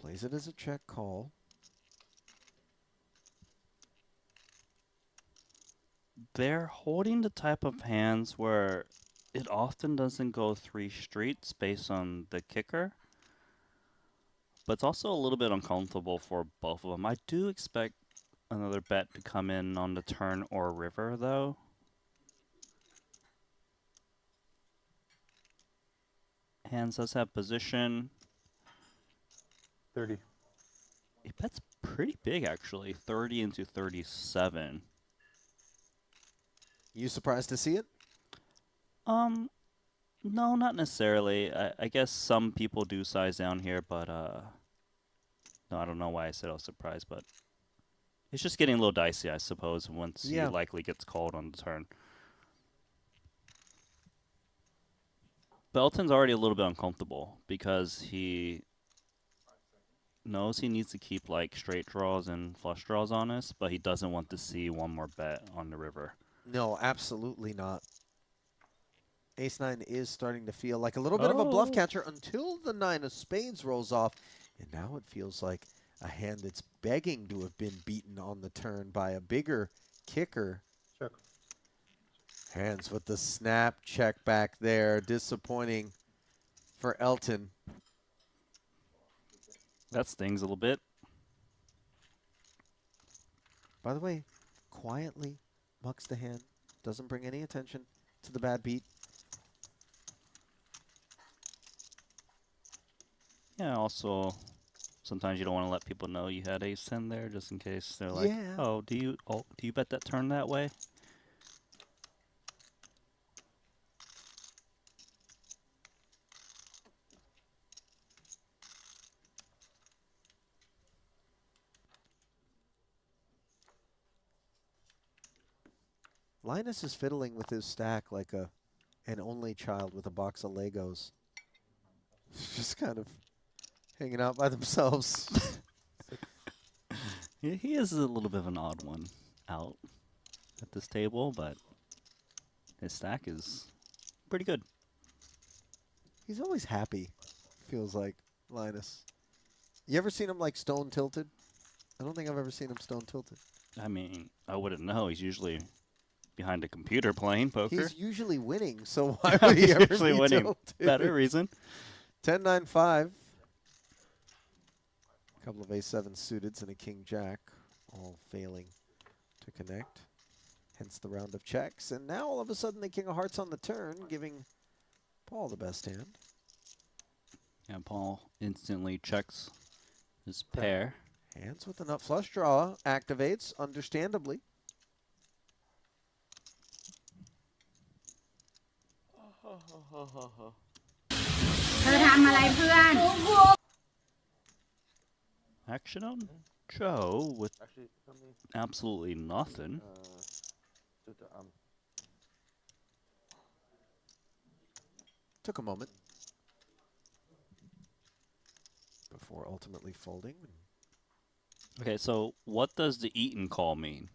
Plays it as a check call. They're holding the type of hands where it often doesn't go 3 streets based on the kicker. But it's also a little bit uncomfortable for both of them. I do expect another bet to come in on the turn or river, though. Hands does have position. 30. He bets pretty big, actually. 30 into 37. You surprised to see it? No, not necessarily. I guess some people do size down here, but no, I don't know why I said I was surprised, but it's just getting a little dicey, I suppose, once he likely gets called on the turn. Belton's already a little bit uncomfortable because he knows he needs to keep like straight draws and flush draws honest, but he doesn't want to see one more bet on the river. No, absolutely not. Ace-9 is starting to feel like a little bit of a bluff catcher until the 9 of spades rolls off. And now it feels like a hand that's begging to have been beaten on the turn by a bigger kicker. Check. Hands with the snap check back there. Disappointing for Elton. That stings a little bit. By the way, quietly mucks the hand. Doesn't bring any attention to the bad beat. Yeah, also, sometimes you don't want to let people know you had ace-10 there, just in case they're like, oh, do you bet that turn that way? Linus is fiddling with his stack like an only child with a box of Legos. Just kind of hanging out by themselves. He is a little bit of an odd one out at this table, but his stack is pretty good. He's always happy, feels like, Linus. You ever seen him like stone tilted? I don't think I've ever seen him stone tilted. I mean, I wouldn't know. He's usually behind a computer playing poker. He's usually winning, so why would he ever usually be winning? tilted? Better reason. 10-9-5. A couple of ace-7 suiteds and a king-jack, all failing to connect. Hence the round of checks. And now all of a sudden the king of hearts on the turn, giving Paul the best hand. Yeah, Paul instantly checks his pair. Hands with a nut flush draw activates, understandably. Action on Joe with absolutely nothing. Took a moment before ultimately folding. Okay, so what does the Eaton call mean?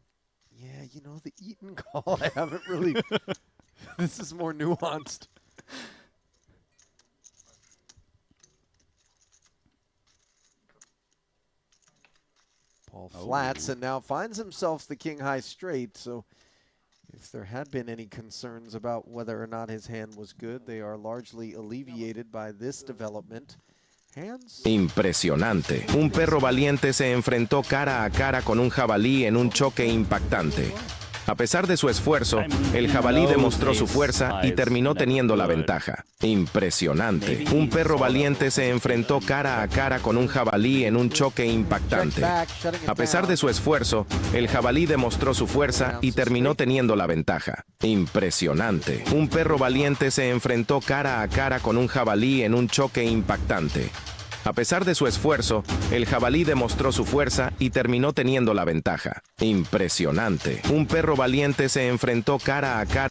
Yeah, you know, the Eaton call, I haven't really... This is more nuanced. Paul flats and now finds himself the king high straight. So if there had been any concerns about whether or not his hand was good, they are largely alleviated by this development. Hands. Impresionante. Un perro valiente se enfrentó cara a cara con un jabalí en un choque impactante. A pesar de su esfuerzo, el jabalí demostró su fuerza y terminó teniendo la ventaja. Impresionante. Un perro valiente se enfrentó cara a cara con un jabalí en un choque impactante. A pesar de su esfuerzo, el jabalí demostró su fuerza y terminó teniendo la ventaja. Impresionante. Un perro valiente se enfrentó cara a cara con un jabalí en un choque impactante. A pesar de su esfuerzo, el jabalí demostró su fuerza y terminó teniendo la ventaja. Impresionante. Un perro valiente se enfrentó cara a cara.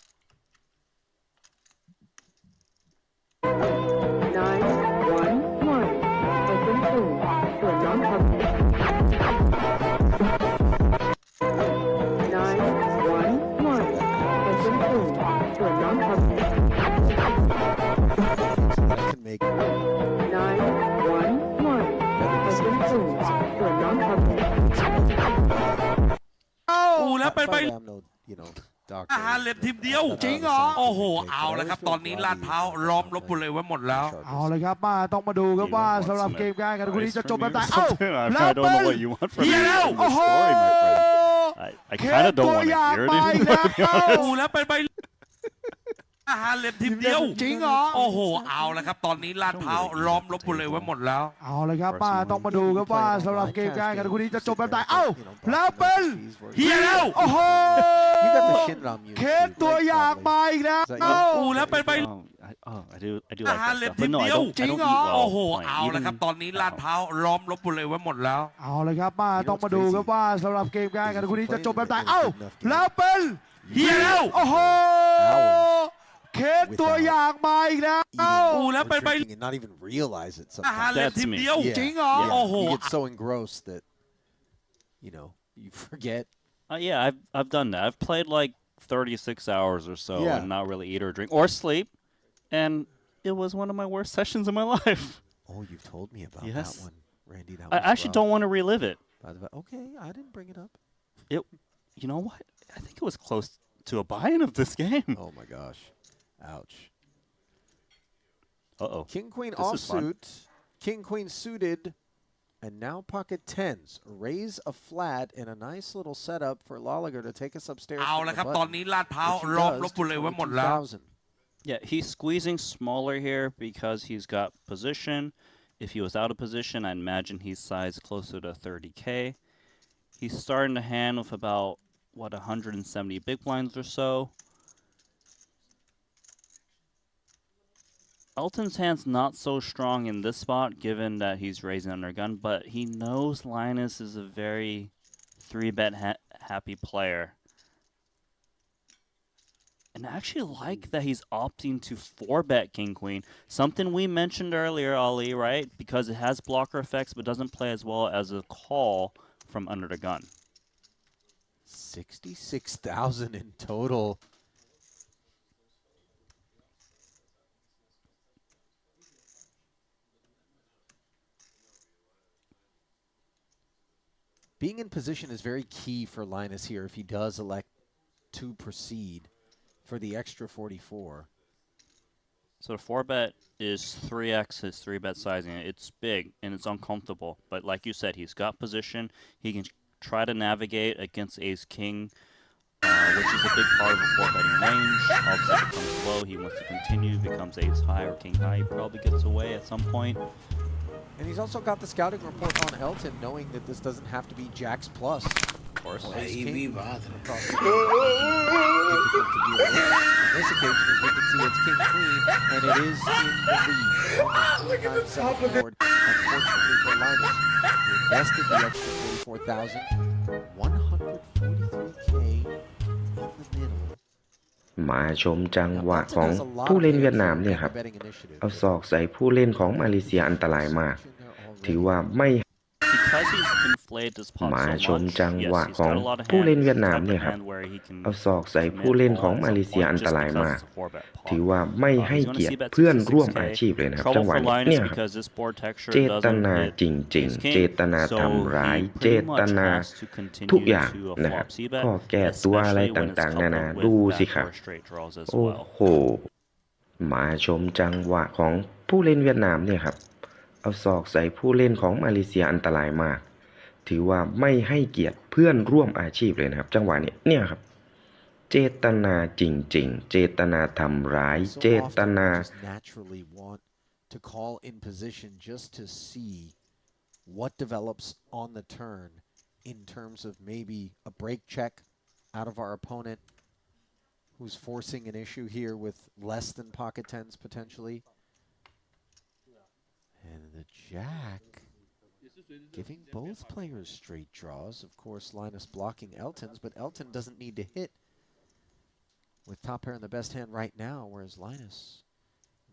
แล้วเป็นไป By the way, I'm no, you know, doctor. อาหารเหล็บทีมเดียวจริงเหรอโอ้โหเอาแล้วครับตอนนี้ลาดพร้าวล้อมลบบุรีไว้หมดแล้ว เอาเลยครับมาต้องมาดูครับว่าสำหรับเกมการแข่งขันคู่นี้จะจบแบบไหน I เอ้า แล้ว don't เป็ know น what you want from me. เฮียแล้ว From the story, my friend. I เค kind ส of don't ตัว want อ to ย่าง hear มา it อีก anymore, แล้ว to be เอ้า honest. แล้วเป็นไปอาหารเหล็บทีมเดียว จริงเหรอ โอ้โหเอาแล้วครับตอนนี้ลาดพร้าวล้อมลบบุรีไว้หมดแล้ว เอาเลยครับมาต้องมาดูครับว่าสำหรับเกมการแข่งขันคู่นี้จะจบแบบไหนเอ้าแล้วเป็น เฮียแล้ว โอ้โห You got the Shinram unit. เคสตัวอย่างมาอีกแล้วเอ้า แล้วเป็นไป I do อา like หาร that เหล็บ stuff. ที But ม no, I เดียว don't, I don't eat โอ้ well โห playing. เอาแล้วครับ Even ตอนนี้ลาดพร้าวล้อมลบบุรีไว้หมดแล้ว เอาเลยครับมาต้องมาดูครับว่าสำหรับเกมการแข่งขันคู่นี้จะจบแบบไหนเอ้าแล้วเป็น เฮียแล้ว โอ้โหเคสตัวอย่างมาอีกแล้ว Eatingแล้ว or เป็นไป drinking and not even realize it อาหาร sometimes. เหล็บทีมเดียว Yeah, จริงเหรอ yeah. โอ้โห You get so engrossed that, you know, you forget. Yeah, I've done that. I've played like 36 hours or so Yeah. and not really eat or drink or sleep, and it was one of my worst sessions in my life. Oh, you've told me about Yes. that one, Randy. That I was actually don't rough. want to relive it. By the way, okay, I didn't bring it up. You know what? I think it was close to a buy-in of this game. Oh my gosh. Ouch. Uh-oh. King Queen This is fun. offsuit, King Queen suited, and now pocket tens. Raise a flat in a nice little setup for Lolliger to take us upstairs. เอา from แล้ว the ครับ button, ตอนนี้ลาดพร้าว which he ล้อม does ลบ to บุรีไว้หมดแล้ว 22,000. Yeah, he's squeezing smaller here because he's got position. If he was out of position, I'd imagine he's sized closer to 30K. He's starting to hand with about, what, 170 big blinds or so. Elton's hand's not so strong in this spot, given that he's raising under gun, but he knows Linus is a very 3-bet happy player. And I actually like that he's opting to 4-bet King Queen, something we mentioned earlier, Ali, right? Because it has blocker effects, but doesn't play as well as a call from under the gun. 66,000 in total. Being in position is very key for Linus here if he does elect to proceed for the extra 44. So the 4-bet is 3x his 3-bet sizing. It's big and it's uncomfortable. But like you said, he's got position. He can try to navigate against ace-king, which is a big part of a 4-betting range. Obviously, it becomes low. He wants to continue. Becomes ace-high or king-high. He probably gets away at some point. And he's also got the scouting report on Elton, knowing that this doesn't have to be Jack's plus. Of course. Or ace king across the board. Difficult to deal with. On this occasion, as we can see, it's king queen, and it is in the lead. Look at the top of it. Unfortunately for Linus, he invested the extra 44,000, 143K in the middle. มาชมจังหวะของผู้เล่นเวียดนามเนี่ยครับ เอาศอกใส่ผู้เล่นของมาเลเซียอันตรายมาก ถือว่าไม่ Because he's inflated his pot มา so ชม much, จังหวะ yes, he's ของ got a lot of ผู้เล่น hands. เวียดนาม Type of เนี่ยครับ hand where he can เอาศอกใส่ commit ผู้เล่น all ของ at มาเล some เซีย point อัน just ตราย because มาก it's a 4-bet pot. ถือว่าไม่ให้ He's gonna เกียร see ติ bet เพื่อนร่วม 66K. อาชีพเลยนะครับ จัง Trouble หวะ for นี้ Linus เนี่ยครับ because this board texture เจต doesn't นา hit จริง ace ๆ king. เจตนา So ทำร้าย he เจ pretty ต much นา has to continue ทุกอย่าง to a นะครับ flop c-bet, ก็แก้ตัวอะไร especially when it's ต่างๆ นานา coupled ดู with สิค backdoor รับ straight draws as โอ้ well. โห มาชมจังหวะของผู้เล่นเวียดนามเนี่ยครับ เอาศอกใส่ผู้เล่นของมาเลเซียอันตรายมาก ถือว่าไม่ให้เกียรติเพื่อนร่วมอาชีพเลยนะครับ จังหวะนี้เนี่ยครับ เจตนาจริงๆ เจตนาทำร้าย So เจต often นา we just naturally want to call in position just to see what develops on the turn in terms of maybe a break check out of our opponent who's forcing an issue here with less than pocket tens potentially. And the jack giving both players straight draws. Of course, Linus blocking Elton's, but Elton doesn't need to hit with top pair in the best hand right now, whereas Linus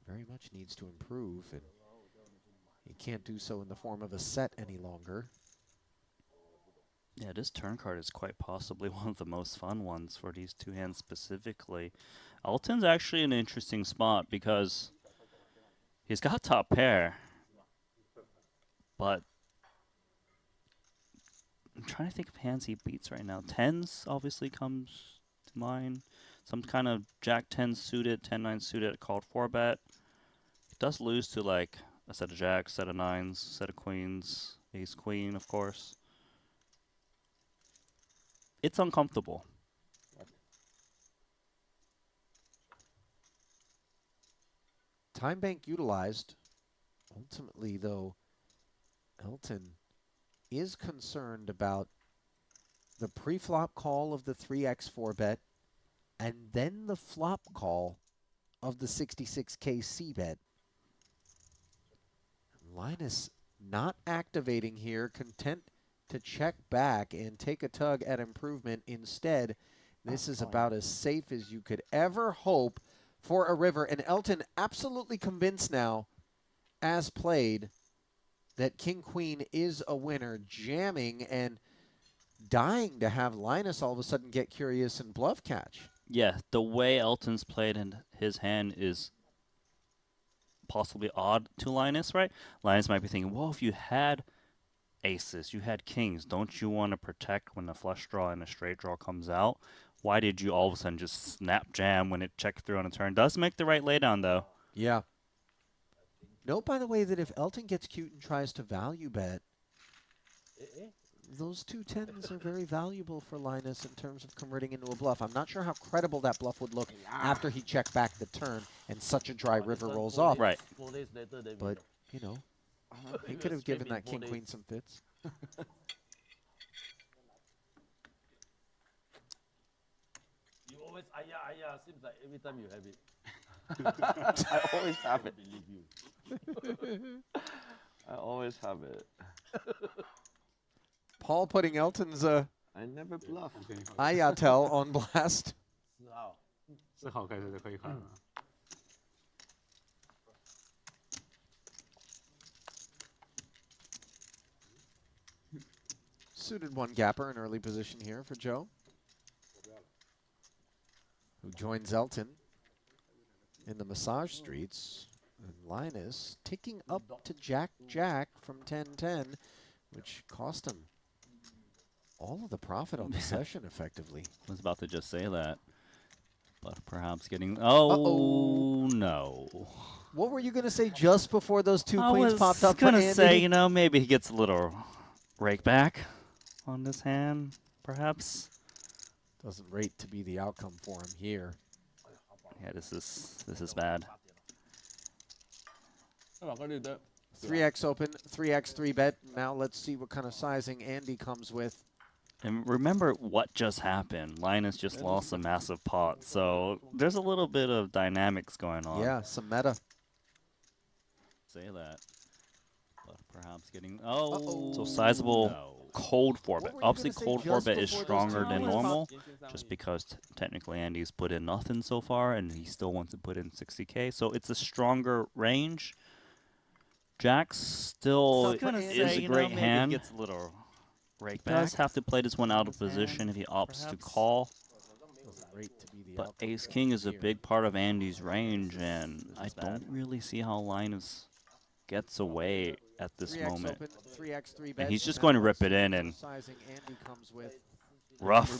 very much needs to improve, and he can't do so in the form of a set any longer. Yeah, this turn card is quite possibly one of the most fun ones for these two hands specifically. Elton's actually an interesting spot because he's got top pair, but I'm trying to think of hands he beats right now. Tens obviously comes to mind. Some kind of Jack 10 suited, 10-9 suited called 4-bet. He does lose to like a set of jacks, set of nines, set of queens, ace queen, of course. It's uncomfortable. Time bank utilized. Ultimately, though, Elton is concerned about the pre-flop call of the 3x 4-bet and then the flop call of the 66K C-bet. Linus not activating here, content to check back and take a tug at improvement. Instead, this is about as safe as you could ever hope for a river. And Elton absolutely convinced now, as played, that King-Queen is a winner, jamming and dying to have Linus all of a sudden get curious and bluff catch. Yeah, the way Elton's played in his hand is possibly odd to Linus, right? Linus might be thinking, well, if you had aces, you had kings, don't you want to protect when the flush draw and a straight draw comes out? Why did you all of a sudden just snap jam when it checked through on a turn? Does make the right laydown, though. Yeah. Note, by the way, that if Elton gets cute and tries to value bet, those two tens are very valuable for Linus in terms of converting into a bluff. I'm not sure how credible that bluff would look after he checked back the turn and such a dry river rolls off. Right. But, you know, he could have given that king-queen some fits. You always, seems like every time you have it. I always have it. I always have it. Paul putting Elton's I never bluff. Ayatel on blast. 4号开始就可以看了。Suited one gapper in early position here for Joe, who joins Elton in the massage streets. And Linus ticking up to Jack-Jack from 10-10, which cost him all of the profit on the session, effectively. I was about to just say that, but perhaps getting... Oh, no. What were you going to say just before those two queens popped up for I was Andy? going to say, you know, maybe he gets a little rake back on this hand, perhaps. Doesn't rate to be the outcome for him here. Yeah, this is bad. 3x open, 3x 3-bet. Now let's see what kind of sizing Andy comes with. And remember what just happened. Linus just lost a massive pot, so there's a little bit of dynamics going on. Yeah, some meta. Say that. But perhaps getting... So sizable cold 4-bet. Obviously cold 4-bet is stronger than normal, just because technically Andy's put in nothing so far, and he still wants to put in 60K. So it's a stronger range. Jack still is a great hand. Gets a little rake back. Does have to play this one out of position if he opts to call. But Ace-King is a big part of Andy's range, and I don't really see how Linus gets away at this moment. Open, 3x 3-bet. And he's just going to rip it in, and rough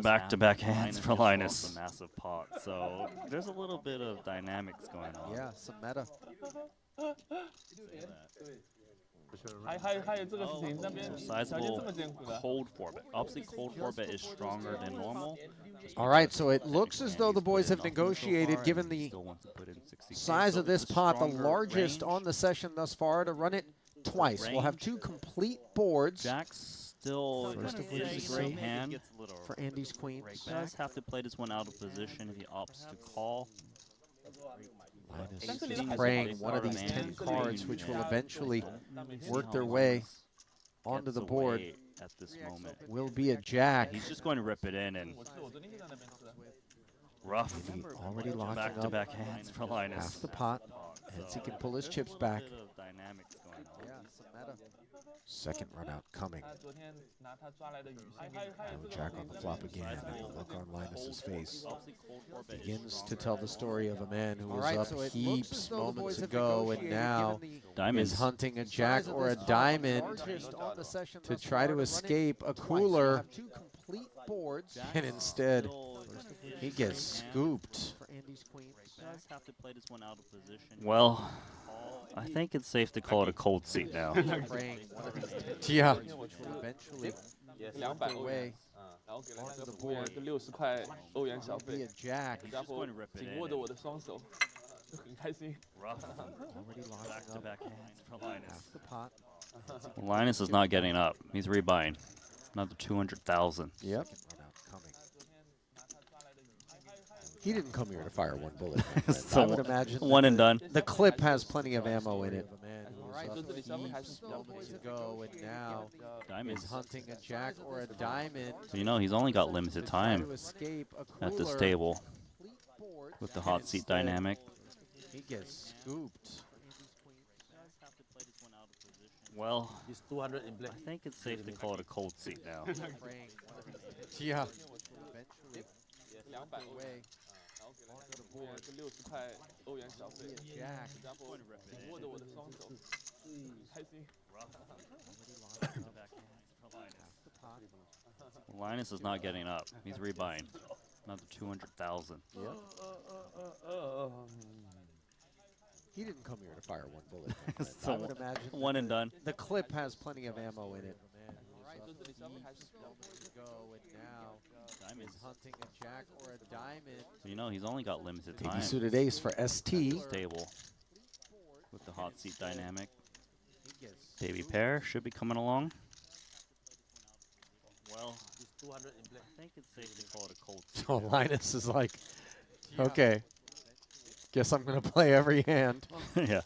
back-to-back hands for Linus. A massive pot, so there's a little bit of dynamics going on. Yeah, some meta. Sizable cold 4-bet. Obviously, cold 4-bet is stronger than normal. All right, so it looks as though the boys have negotiated, given the size of this pot, the largest on the session thus far, to run it twice. We'll have two complete boards. Jack's still is a great hand for Andy's queens. Does have to play this one out of position if he opts to call. Linus is praying one of these 10 cards, which will eventually work their way onto the board, at this moment. Will be a jack. He's just going to rip it in, and rough. Already locking back-to-back hands for Linus. Half the pot, as he can pull his chips back. Dynamics going Second run out coming. Jack on the flop again. And the look on Linus's face begins to tell the story of a man who was up heaps moments ago and now is hunting a jack or a diamond to try to escape a cooler. And instead, he gets scooped. Well, I think it's safe to call it a cold seat now. Yeah. 200away 然后给了他 onto 个 the 服务员 board. 一个60块欧元小 Be 费 a，jack. 家伙紧握着我的双手，就很开心。 Already locking up half the pot. Linus is not getting up. He's rebuying. Another 200,000. Yep. He didn't come here to fire one bullet. my friend. So I would imagine one and done. the clip has plenty of ammo in it. Alright, so the shovel has Moments ago and now Diamonds. is hunting a jack or a diamond. So you know he's only got limited to try time to escape a at this cooler. table with the hot seat dynamic. He gets scooped. Well, He's 200 in play. I think it's safe to call it a cold seat now. Yeah. 200欧元，然后给了他个服务员一个60块欧元小费， Jack. 家伙紧握着我的双手，很开心。 Linus is not getting up. He's rebuying. Another 200,000. He didn't come here to fire one bullet. my friend. So I would imagine one and done. the clip has plenty of ammo in it. Alright, so the shovel has Moments ago and now Diamonds. is hunting a jack or a diamond. So you know he's only got limited Baby time. suited ace for ST. Stable with the hot seat dynamic. He gets Baby pair should be coming along. Well, He's 200 in play. I think it's safe to call it a cold seat. So Linus is like, okay, guess I'm going to play every hand. Yeah.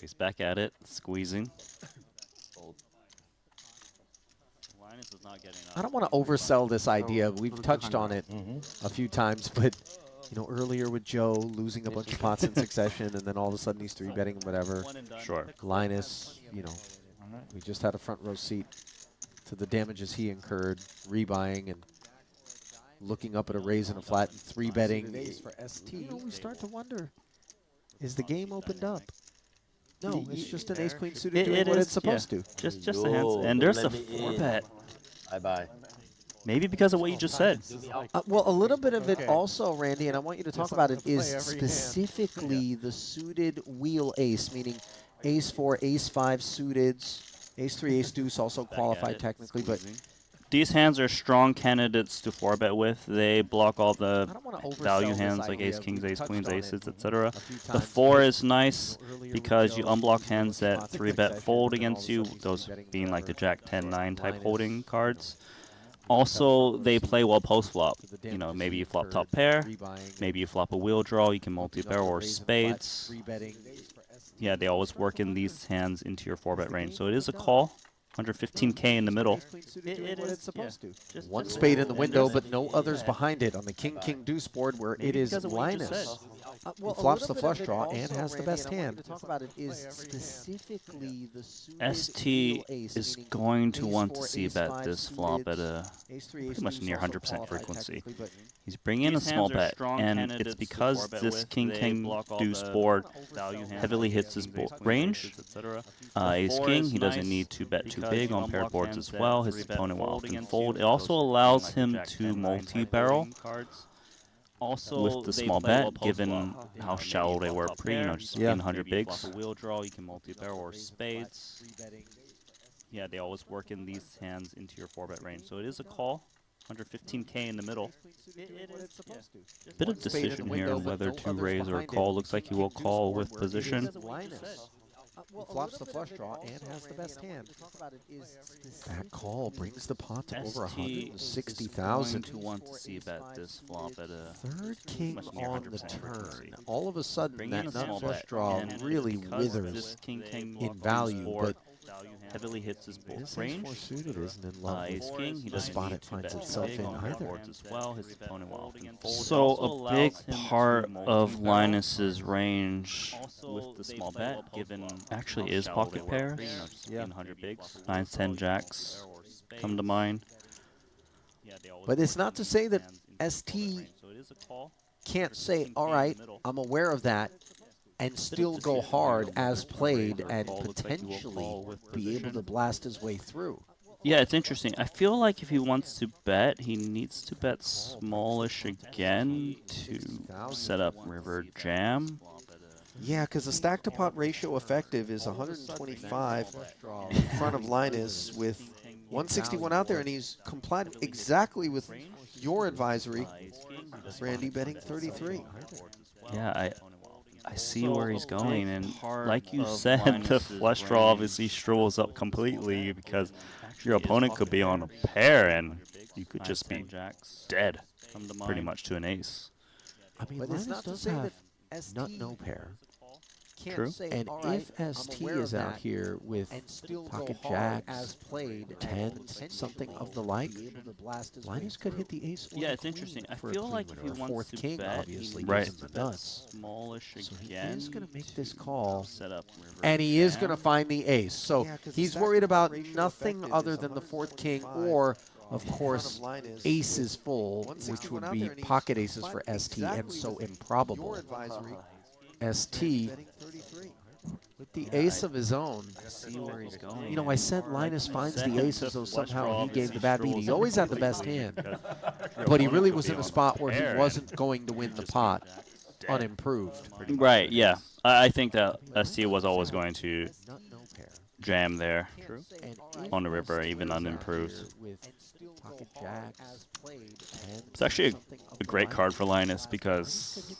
He's back at it, squeezing. Linus is not getting up. I don't want to oversell this idea. We've touched on it a few times, but you know, earlier with Joe losing a bunch of pots in succession, and then all of a sudden he's 3-betting whatever. One and done. Sure. Linus, you know, we just had a front row seat to the damages he incurred, rebuying and looking up at a raise and a flat and 3-betting. You know, we start to wonder, is the game opened up? No, it's just an ace-queen suited doing what it's supposed to. Just the hands. And there's a Let me in. 4-bet. Bye-bye. Maybe because of what you just said. Well, a little bit of it also, Randy, and I want you to talk about it, is specifically the suited wheel ace, meaning ace 4, ace 5 suiteds, ace 3, ace deuce also qualified technically, but These hands are strong candidates to 4-bet with. They block all the I don't want to oversell value this hands like idea. ace kings, We've ace touched queens, on it aces, etc. a few The times, 4 but is nice earlier because with you Joe unblock losing hands a bunch that of pots in 3-bet succession, fold and then all against of a you, sudden he's those 3-betting being like the whatever. jack 10-9 type Linus, holding cards. you Also, they play well post-flop. to the You know, damages maybe he you flop top incurred, pair, rebuying, maybe you flop a wheel draw, you can looking up multi-barrel at a or raise and a flat, spades. 3-betting. Yeah, they always work in these hands into your 4-bet range. So it is a call. 115K in the middle. It is supposed to. Just One a spade in little. the window, but no others behind it on the king deuce board where Maybe it is because of what you just Linus. said. Who flops the flush draw and has the best hand. Talk about it is specifically the ST is going to want to see bet this flop at a pretty much near 100% frequency. He's bringing in a small bet, and it's because this king deuce board heavily hits his range. Ace king, he doesn't need to bet too big on paired boards as well. His opponent will often fold. It also allows him to multi-barrel with the small bet, given how shallow they were pre, just in 100 bigs. Wheel draw, you can multi-barrel or spades. Yeah, they always work in these hands into your 4-bet range. So it is a call. 115K in the middle. Bit of decision here on whether to raise or call. Looks like he will call with position. He flops the flush draw and has the best hand. That call brings the pot to over ST is 160,000. going to want to see bet this flop at a Third king much near on the 100% frequency. turn. All of a sudden, Bring that in a small nut flush bet, draw and really because withers this king in value, but heavily hits his This ace range. four suited isn't in love Ace with king, he the doesn't spot need it to finds bet itself big in on either. boards as well. His opponent will often fold. So Also a big allows him to part of multi-barrel. Linus's range with the small bet, given actually is pocket pairs. Yeah. 100 bigs, 9s, 10 jacks come to mind. But it's not to say that ST can't say, all right, I'm aware of that, and still go hard as played and potentially be able to blast his way through. Yeah, it's interesting. I feel like if he wants to bet, he needs to bet smallish again to set up river jam. Yeah, because the stack to pot ratio effective is 125 in front of Linus with 161 out there, and he's complied exactly with your advisory, Randy, betting 33. Yeah, I see where he's going, and like you said, the flush draw obviously strolls up completely because your opponent could be on a pair and you could just be dead pretty much to an ace. I mean, but it's not to say that ST no pair. True. And if ST is out here with pocket jacks, 10, something of the like, Linus could hit the ace. Yeah, it's interesting. I feel like if he wants to king, bet, obviously, he right. needs to bet smallish So he again. is going to make this call, Set up and he is going to find the ace. So he's worried about nothing other than the fourth king, or, of course, aces full, which would be pocket aces for ST, and so improbable. ST with the ace of his own. I see where he's going. You know, I said Linus finds the aces, though somehow he gave the bad beat. He always had the best hand, but he really was in a spot where he wasn't going to win the pot unimproved. Right, yeah. I think that ST was always going to jam there on the river, even unimproved. It's actually a great card for Linus because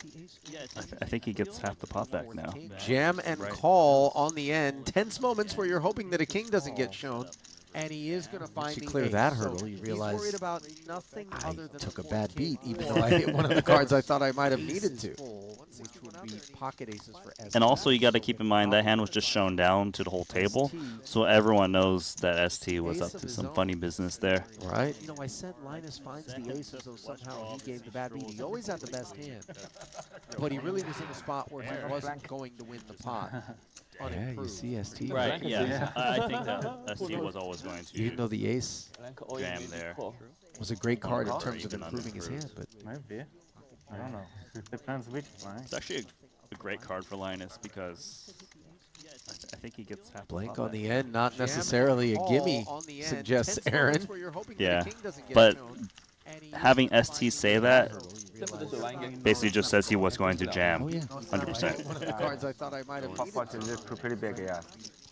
I think he gets half the pot back now. Jam and call on the end. Tense moments where you're hoping that a king doesn't get shown. And he is going to find the clear that hurdle. You realize he's worried about nothing other than took a bad beat, even though I hit one of the cards I thought I might have needed to, which would be pocket aces for ST. And also, you got to keep in mind that hand was just shown down to the whole table, so everyone knows that ST was up to some funny business there. Right? You know, I said Linus finds the aces, though somehow he gave the bad beat. He always had the best hand, but he really was in a spot where he wasn't going to win the pot. Yeah, you see ST. Right, yeah. I think that ST was always going to Even though the ace jam there. was a great card in terms of improving his hand, but Might be. I don't know. It depends which line. It's actually a great card for Linus because I think he gets half blank on the end, not necessarily a gimme, suggests Aaron. Yeah, but having ST say that basically just says he was going to jam 100%. One of the cards I thought I might have needed. Pretty big, yeah.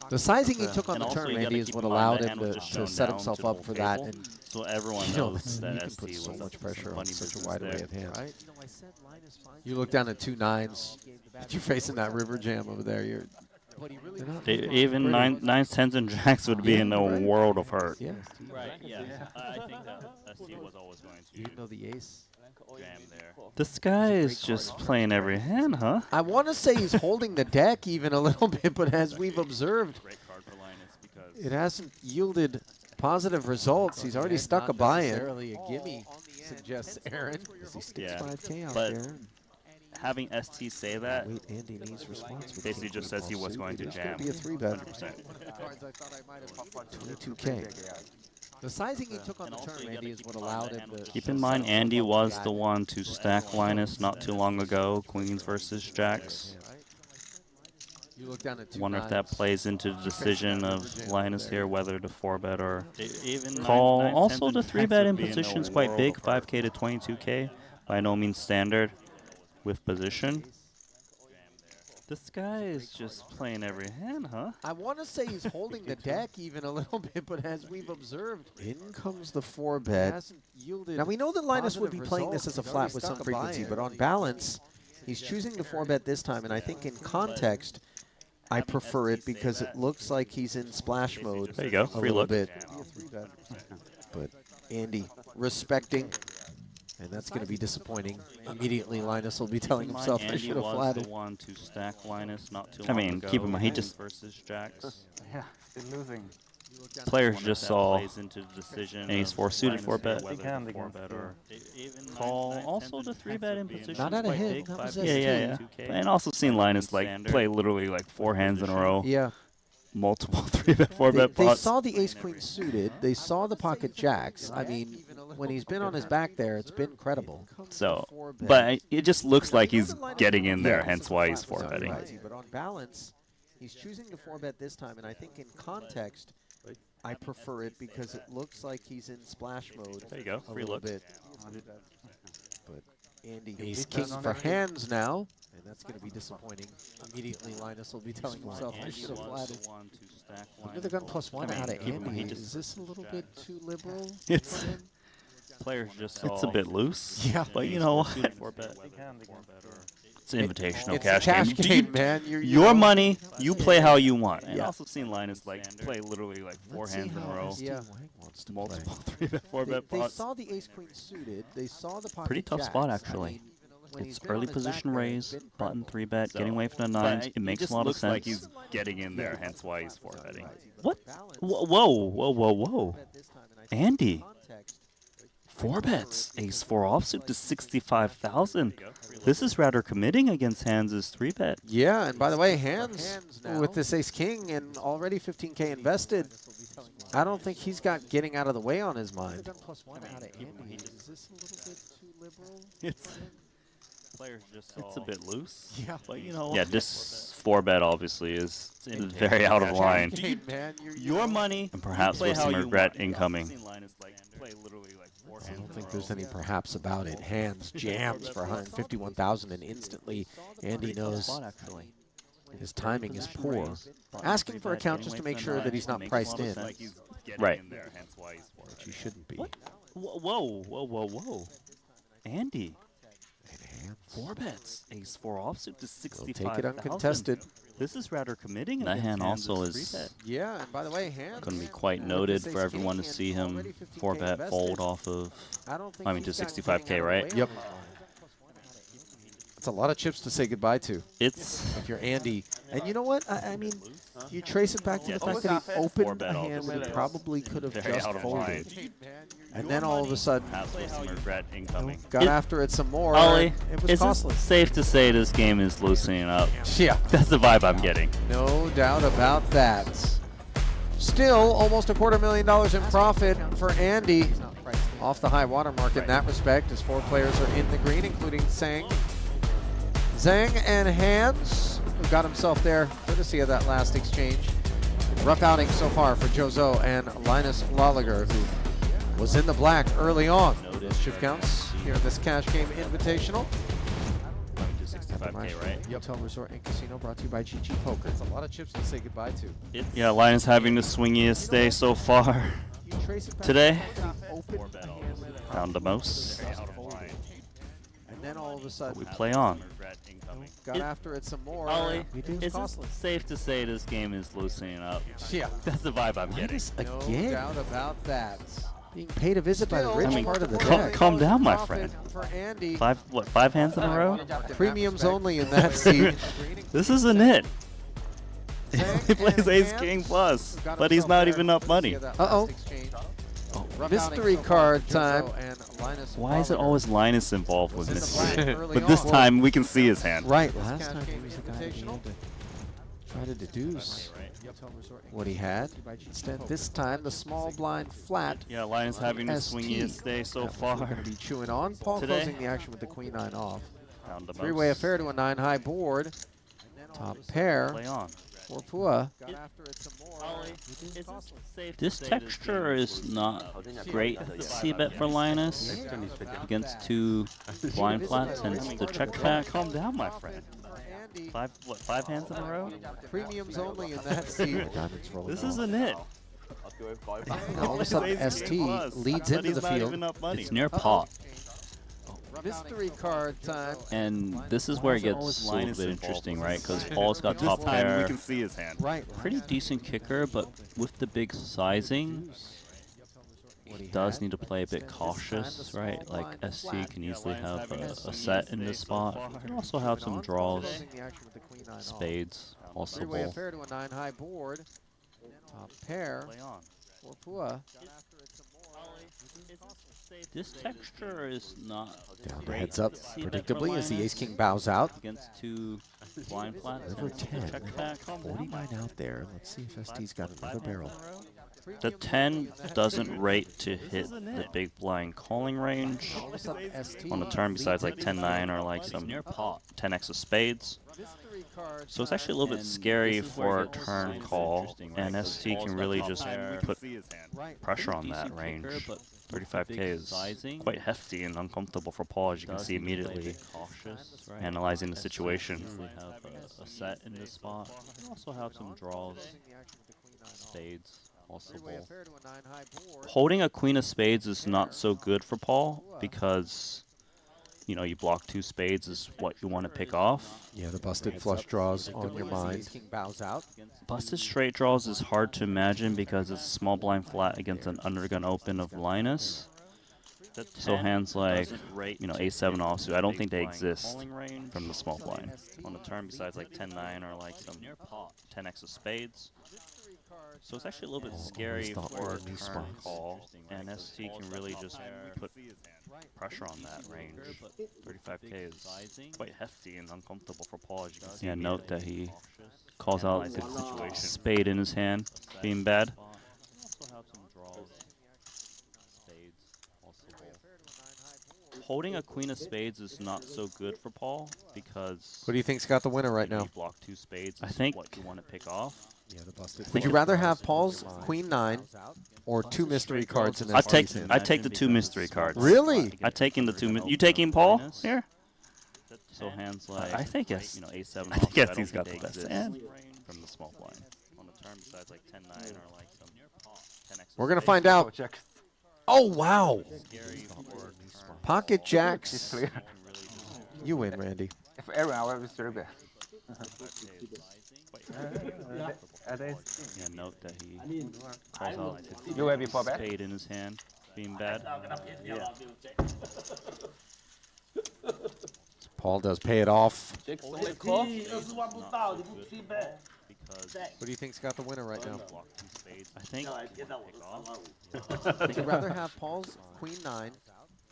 The sizing he took on And the also turn, you gotta Randy, is keep what in mind allowed the him hand was just to shown set down himself to the up for whole that. table. And So everyone you know, knows you that can ST put so was much up to some pressure on funny such a business wide there. array of hands. You look down at 2 9s. You're facing that river jam over there. You're Even 9s, 10s, and jacks would be in a world of hurt. Yeah. Right, yeah. I think that ST was always going to Even though the ace. jam there. This guy is just playing every hand, huh? I want to say he's holding the deck even a little bit, but as we've observed, Great card for Linus because it hasn't yielded positive results. He's already stuck a buy-in. A gimme, suggests Aaron. He sticks Yeah, 5K out but there. having ST say that Wait, Andy needs response. basically just says he was going to jam. Be a 3-bet. 100%. 22K. The sizing he took on the turn, Randy, is what allowed him to... Keep in mind, Andy was the one to stack Linus not too long ago, queens versus jacks. You look down at 2 Wonder if that 9s. plays into the decision of Linus here, whether to 4-bet or call. Also, the 3-bet in position is quite big, 5K to 22K. By no means standard with position. This guy is just playing every hand, huh? I want to say he's holding the deck even a little bit, but as we've observed, in comes the 4-bet. Now, we know that Linus would be playing this as a flat with some frequency, but on balance, he's choosing the 4-bet this time, and I think in context, I prefer it because it looks like he's in splash mode. There you go, a free little look. bit. But Andy, respecting And that's going to be disappointing. Immediately, Linus will be telling Keep in mind, himself, I Andy should have was flatted. the one to stack Linus not too I long mean, ago. keep in mind, he just versus Jacks. Yeah, still losing. Players just saw an ace-4 suited 4-bet. They can, Or call. Also the 3-bet in position. Not at a quite hit, big, that was 5 ST. And also seen Linus like play literally like 4 hands in a row. Yeah. Multiple 3-bet, 4-bet They pots. saw the ace-queen suited. They saw the pocket jacks. I mean, when he's been on his back there, it's been credible. So, but it just looks like he's getting in there, Yeah. hence why he's 4-betting. Right, but on balance, he's choosing to 4-bet this time, and I think in context, I prefer it because it looks like he's in splash mode. There you go, A free little look. bit. But Andy ace king for hands now, and that's going to be disappointing. Immediately, Linus will be telling himself, I should have flatted. Under the gun +1 out of Andy. Is this a little bit too liberal? It's players just saw. It's a bit loose. Yeah. But you know what? 4-bet. It's an invitational It's cash a cash game. game, man. Your money, you play how you want. And Yeah. also seen Linus like play literally like 4 Let's see hands in a how row. ST Wang wants to Multiple play. 3-bet, 4-bet They pots. saw the ace-queen suited. They saw the pocket Pretty tough jacks. spot I actually. mean, when he's It's been on early his position back there, it's raise, been button credible. 3-bet, getting away from the 9s. It makes a lot of sense. Like he's getting in there, hence why he's 4-betting. What? Whoa. Andy. 4-bets. Ace-4 offsuit to 65,000. This is rather committing against Hans' 3-bet. Yeah, and by the way, hands with this ace-king and already 15K invested, I don't think he's got getting out of the way on his mind. It's a bit loose. Yeah. But you know. Yeah, this 4-bet obviously is very out of line. Your money, and perhaps with some regret incoming. I don't think there's any perhaps about it. Hands jams for 151,000 and instantly Andy knows his timing is poor. Asking for a count just to make sure that he's not priced in. Right. Which he shouldn't be. Whoa. Andy. 4-bets. Ace-4 offsuit to 65,000. Take it uncontested. This is rather committing. That hand also is Yeah, and by the way, hands going to be quite noted for everyone to see him 4-bet fold off of, I mean, to 65K, right? Yep. It's a lot of chips to say goodbye to It's if you're Andy. And you know what? I mean, you trace it back to the fact that he opened a hand that he probably could have very just out of folded. line. And then all of a sudden, Perhaps with some regret incoming. got after it some more. Ollie, It was is costly. it safe to say this game is loosening up? Yeah. That's the vibe I'm getting. No doubt about that. Still, almost $250,000 in profit for Andy. Off the high water mark in that respect, as 4 players are in the green, including Zhang and Hans, who got himself there, courtesy of that last exchange. Rough outing so far for Jozo and Linus Lolliger, who was in the black early on. Those chip counts here in this cash game invitational. 65K, right? Hotel Resort and Casino, brought to you by GG Poker. It's a lot of chips to say goodbye to. Yeah, Linus having the swingiest day so far today. Found the most. And then all of a sudden, We play on. got after it some more. Ollie, It was is it costly. safe to say this game is loosening up? Yeah. That's the vibe I'm getting. No Again? doubt about that. Being paid a visit by the rich I mean, part of the calm- deck. calm down, my Profit friend. For Andy. 5 hands in a row? Premiums only in that seat. This isn't it. Zhang He plays and Ace Hans, King plus, who got but he's himself not there, even up money. courtesy of that Uh-oh. last exchange. Rough Mystery outing so card far for time. Jozo and Linus Why is it Lolliger. always Linus involved with Was in the mystery? black early But this on. time we can see his hand. Right, Last last time time he he was was the the guy guy at the to end. try to deduce. What he had. Instead, this time the small blind flat. Yeah, Linus having the ST. swingiest day so That one's far. gonna be chewing on. Paul Today. closing the action with the queen-9 off. Found the Three-way most. affair to a 9-high board. Top pair Play on. for Pua. This texture is not great c-bet for Linus against 2 blind flats, hence the check back. Calm down, my friend. 5 hands in a row? Premiums only in that seat. This isn't it. And all of a sudden, ST leads into the field. It's near pot. Mystery card time. And this is where it gets a little bit interesting, right? Because Paul's got top pair. We can see his hand. Right. Pretty decent kicker, but with the big sizing, he does need to play a bit cautious, right? Like ST can easily have a set in this spot. He can also have some draws, spades, also Three-way bowl. affair to a 9-high board. Top pair for Pua. This texture is not Down to great heads up, to see bet for predictably, as the Linus ace-king bows out. against two blind flats. River and 10, check back. 49 out there. Let's see if ST's got another barrel. The 10 doesn't rate to hit the big blind calling range on the turn besides like 10-9 or like some 10x of spades. So it's actually a little bit scary for a turn call, and ST can really just put pressure on that range. 35k is quite hefty and uncomfortable for Paul, as you can see immediately analyzing the situation. We have a set in this spot. We also have some draws, spades, also bowl. Holding a queen of spades is not so good for Paul because, you know, you block two spades is what you want to pick off. Yeah, the busted flush draws on your mind. Busted straight draws is hard to imagine because it's small blind flat against an undergun open of Linus. So hands like, you know, a7 offsuit, I don't think they exist from the small blind on the turn besides like 10-9 or like some 10x of spades. So it's actually a little bit scary for a turn call, and ST can really just put pressure on that range. 35k is quite hefty and uncomfortable for Paul, as you can see. Yeah, note that he calls out the spade in his hand, being bad. Holding a queen of spades is not so good for Paul because What do you think's got the winner right now? block two spades. I think what you want to pick off. Would you rather have Paul's Queen 9 or two mystery cards in I'd ST's hand? take the two mystery cards. Really? I'd take in the two. You taking Paul here? So hands like I think yes. You know, a7. I think ST's got the best hand from the small blind on the turn besides like 10-9 or like some 10x. We're gonna find out. Oh wow! Pocket jacks. You win, Randy. If everyone, I will be very bad. Yeah, note that he calls out You will be for bad. spade in his hand, being bad. Paul does pay it off. What do you think's got the winner right now? I think. Would you rather have Paul's Queen 9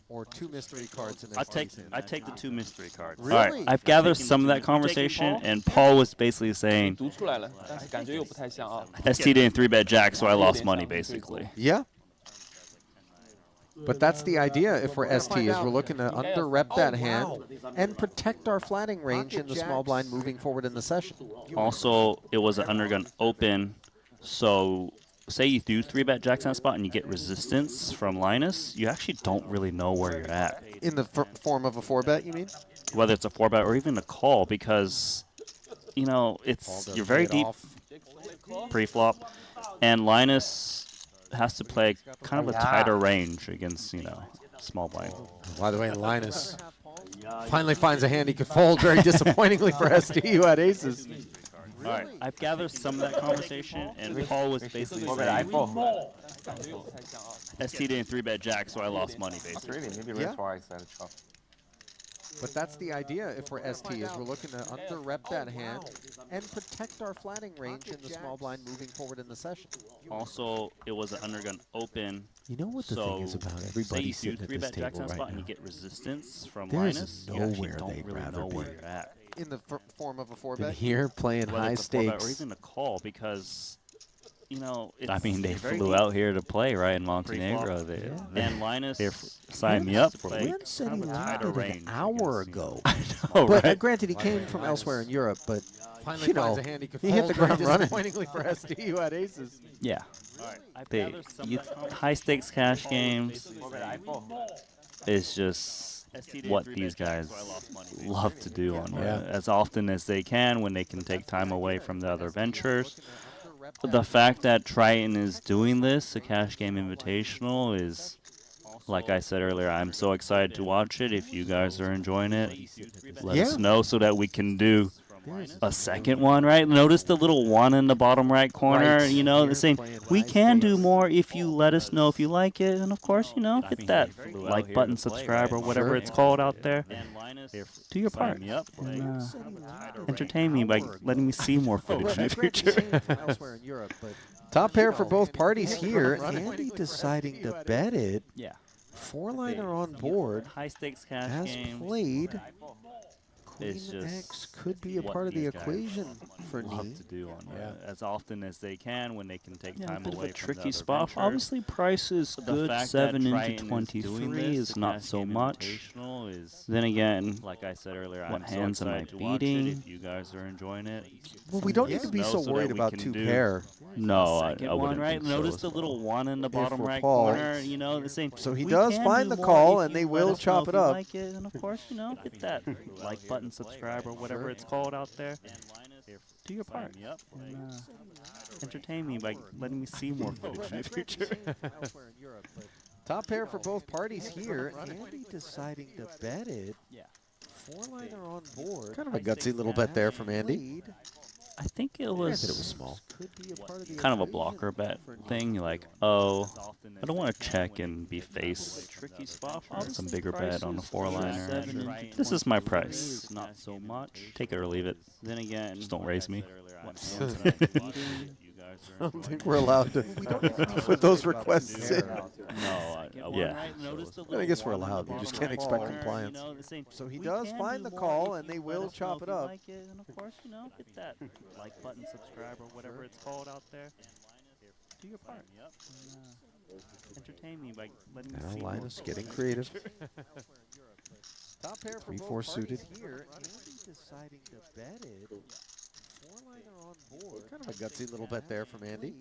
or two mystery cards in ST's hand? I'd take the two mystery cards. Really? All right, I've gathered some of that conversation, and Paul was basically saying读出来了，但是感觉又不太像啊。 ST didn't 3-bet jack, so I lost money basically. Yeah. But that's the idea if we're ST, is we're looking to under-rep that hand and protect our flatting range in the small blind moving forward in the session. Also, it was an undergun open, so say you do 3-bet jacks on that spot and you get resistance from Linus, you actually don't really know where you're at. In the form of a 4-bet, you mean? Whether it's a 4-bet or even a call, because, you know, you're very deep pre-flop, and Linus has to play kind of a tighter range against, you know, small blind. By the way, Linus finally finds a hand he could fold very disappointingly for ST, who had aces. All right, I've gathered some of that conversation, and Paul was basically saying ST didn't 3-bet jack, so I lost money basically. Really, maybe Yeah. twice at chop. But that's the idea if we're ST, is we're looking to under-rep that hand and protect our flatting range in the small blind moving forward in the session. Also, it was an undergun open. You know what the so thing is about say everybody you sitting do at this 3-bet jacks table on right spot and you now? get resistance from There's Linus, you actually nowhere don't they'd really rather know where be. you're at. In the form of a Than 4-bet? here playing Whether high it's a 4-bet or stakes. even a call, because, you know, I mean, they very flew deep. out here to play, right, in Montenegro. And Linus signed me up for play Lynn said kind he of a tighter landed range an hour against, you know, ago. Oh, But right? granted, he came from elsewhere in Europe, but finally you know, finds a hand he could he hit fold the very ground running. disappointingly for ST, who had aces. Yeah. I've They, gathered some you, of that conversation. high stakes cash games Basically is just what these guys love to do on Yeah. as often as they can when they can take time away from the other ventures. The fact that Triton is doing this, a cash game invitational, is, like I said earlier, I'm so excited to watch it. If you guys are enjoying it, let us know so that we can do a second one, right? Notice the little one in the bottom right corner, Right. you know, the same. We Nice can do days. more if you let us know if you like it. And of course, you know, hit that like button, subscribe, or whatever Sure. it's called out there. Do your Sign part. me up. And, entertain me by letting me see more footage in the future. Top pair for both parties here. Andy deciding to bet it. Yeah. Four-liner on board. High stakes cash As games. played. Queen It's just X could be a what part of the these guys equation for Love Nee. to do on as often as they can when they can take Yeah, a time bit of away a from tricky the other spot. ventures. Obviously, price is The good. fact 7 that into Triton is 23 doing is this, the not cash so game much. invitational is, Then again, like I said earlier, what I'm so hands am I excited to watch it beating? if you guys are enjoying it. Well, we don't need to be Know so so that worried we about can two do pair. No, I Second wouldn't one, right? think so Notice as the well. little one in the bottom we're right Paul. corner, you know, the same. So he We does can find do the more call, if and they you let will us know chop if it you up. like it. And of course, you know, hit that like button, subscribe, or whatever it's called out there. Do your part. And, entertain me by letting me see more footage in the future. Top pair for both parties here. Andy deciding to bet it. Yeah. Four-liner on board. Kind of a gutsy little bet there from Andy. I think it Granted, was it was small. Could be a part of the kind of a equation blocker bet for Nee. thing. You're like, oh, I don't want to check and be face Tricky spot. some bigger bet on a four-liner. 7 and into This is my 23 price. is not so much. Take it or leave it. Then again, Just don't raise me. what hands am I beating? I don't think we're allowed to put those requests in. No, Yeah. I guess we're allowed. We just can't expect compliance. So he does find the call, and they will chop it up. And of course, you know, hit that like button, subscribe, or whatever it's called out there. Do your part. And, entertain me by letting me see Now more Linus footage. getting creative. Top pair for 3-4 suited. here. Andy deciding to bet it. Four-liner on board. Kind of a gutsy little bet there from Andy.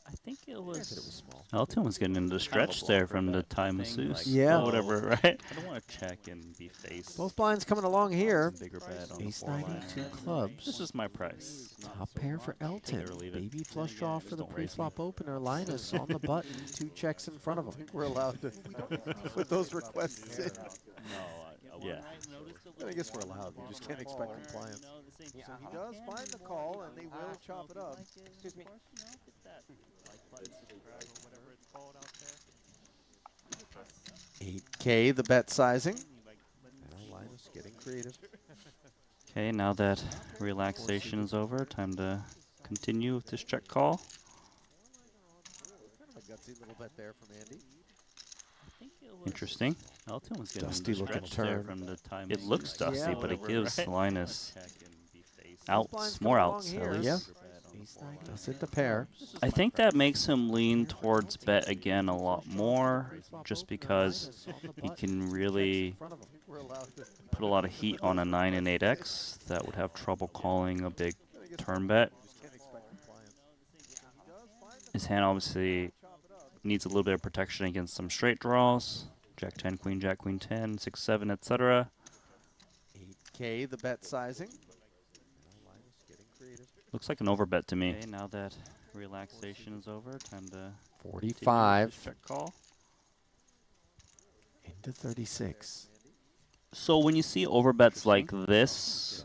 I think it Granted, it was was. small. Elton was getting into stretch there from the time masseuse. Yeah. Or whatever, right? I don't want to check and be face. Both blinds coming along here. some bigger bet on the Ace 9, four-liner. 2 clubs. This is my price. Top pair for Elton. or leave it. Baby flush draw for the don't raise me. pre-flop opener. Linus on the button. 2 checks in front of him. We're allowed to put those requests in. Yeah. I guess we're allowed. We just can't expect compliance. So he does find the call, and they will chop it up. Excuse me. 8K, the bet sizing. Now Linus getting creative. Okay, now that relaxation is over, time to continue with this check call. Kind of a gutsy little bet there from Andy. Interesting. Elton was getting Dusty into looking stretch there turn. from the time. It looks dusty, Yeah. but it gives Right. Linus Blinds outs, more coming along outs here. at least. Yeah. Ace 9 does hit the pair. I think that makes him lean towards bet again a lot more, just because he can really put a lot of heat on a 9 and 8x that would have trouble calling a big turn bet. His hand obviously needs a little bit of protection against some straight draws. Jack 10, Queen, Jack, Queen 10, 6, 7, etc. 8K, the bet sizing. Now Linus getting creative. Looks like an overbet to me. Okay, now that relaxation is over, time to 45 check call. into 36. So when you see overbets like this,